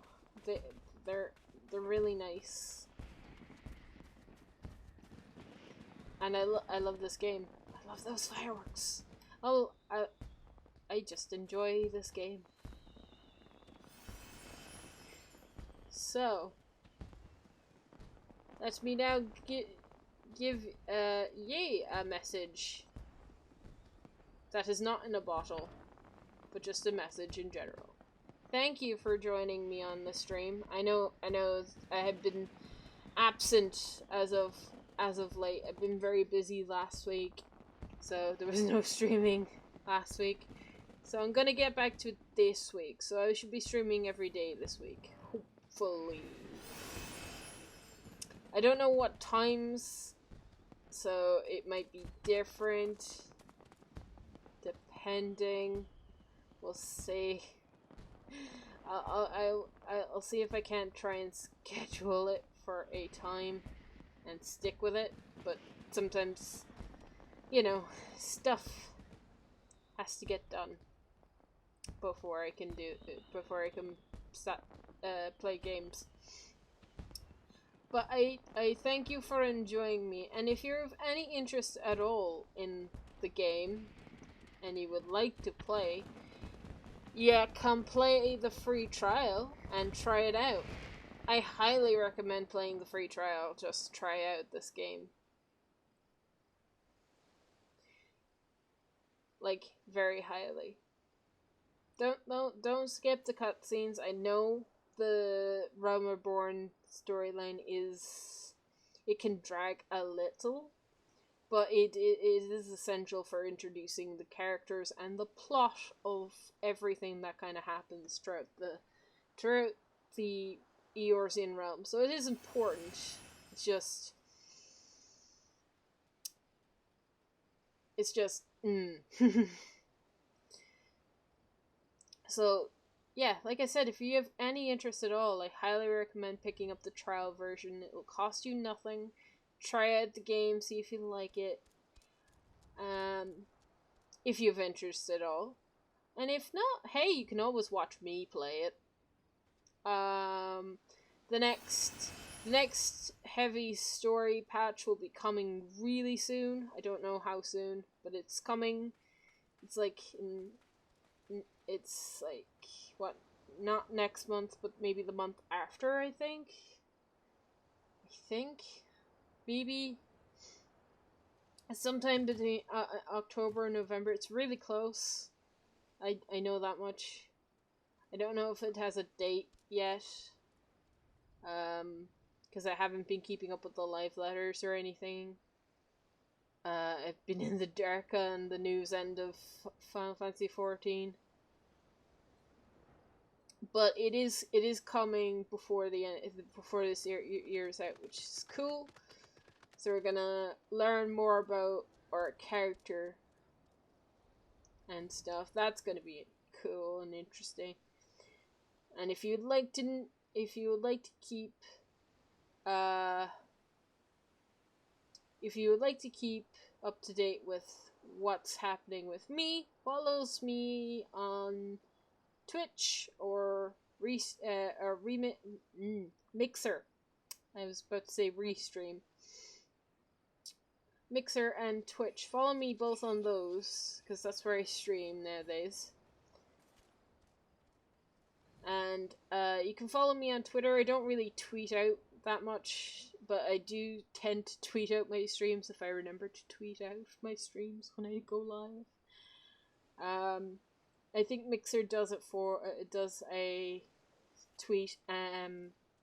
[SPEAKER 1] They're really nice. And I love this game. I love those fireworks. Oh, I just enjoy this game. So, let me now give Ye a message that is not in a bottle, but just a message in general. Thank you for joining me on the stream. I know I have been absent as of late. I've been very busy last week, so there was no streaming last week. So I'm gonna get back to it this week. So I should be streaming every day this week, hopefully. I don't know what times, so it might be different depending. We'll see. I'll see if I can try and schedule it for a time and stick with it, but sometimes, you know, stuff has to get done before I can start play games. But I thank you for enjoying me, and if you're of any interest at all in the game and you would like to play, yeah, come play the free trial and try it out. I highly recommend playing the free trial. Just try out this game. Like, very highly. Don't skip the cutscenes. I know the Realm Reborn storyline it can drag a little, but it is essential for introducing the characters and the plot of everything that kind of happens throughout the Eorzean realm. So it is important. It's just So, yeah, like I said, if you have any interest at all, I highly recommend picking up the trial version. It will cost you nothing. Try out the game, see if you like it. If you have interest at all. And if not, hey, you can always watch me play it. The next heavy story patch will be coming really soon. I don't know how soon, but it's coming. It's like what, not next month, but maybe the month after, I think maybe sometime between October and November. It's really close. I know that much. I don't know if it has a date yet, because I haven't been keeping up with the live letters or anything. I've been in the dark on the news end of Final Fantasy XIV. But it is coming before the end, before this year's out, which is cool. So we're gonna learn more about our character and stuff. That's gonna be cool and interesting. And if you'd like to keep up to date with what's happening with me, follows me on Twitch or Mixer. I was about to say Restream. Mixer and Twitch. Follow me both on those, because that's where I stream nowadays. And you can follow me on Twitter. I don't really tweet out that much, but I do tend to tweet out my streams if I remember to tweet out my streams when I go live. I think Mixer does it for does a tweet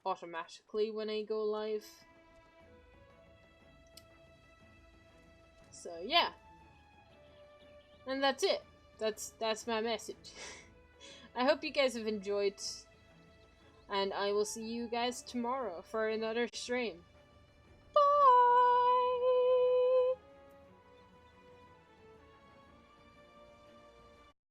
[SPEAKER 1] automatically when I go live. So yeah, and that's it. That's my message. I hope you guys have enjoyed, and I will see you guys tomorrow for another stream.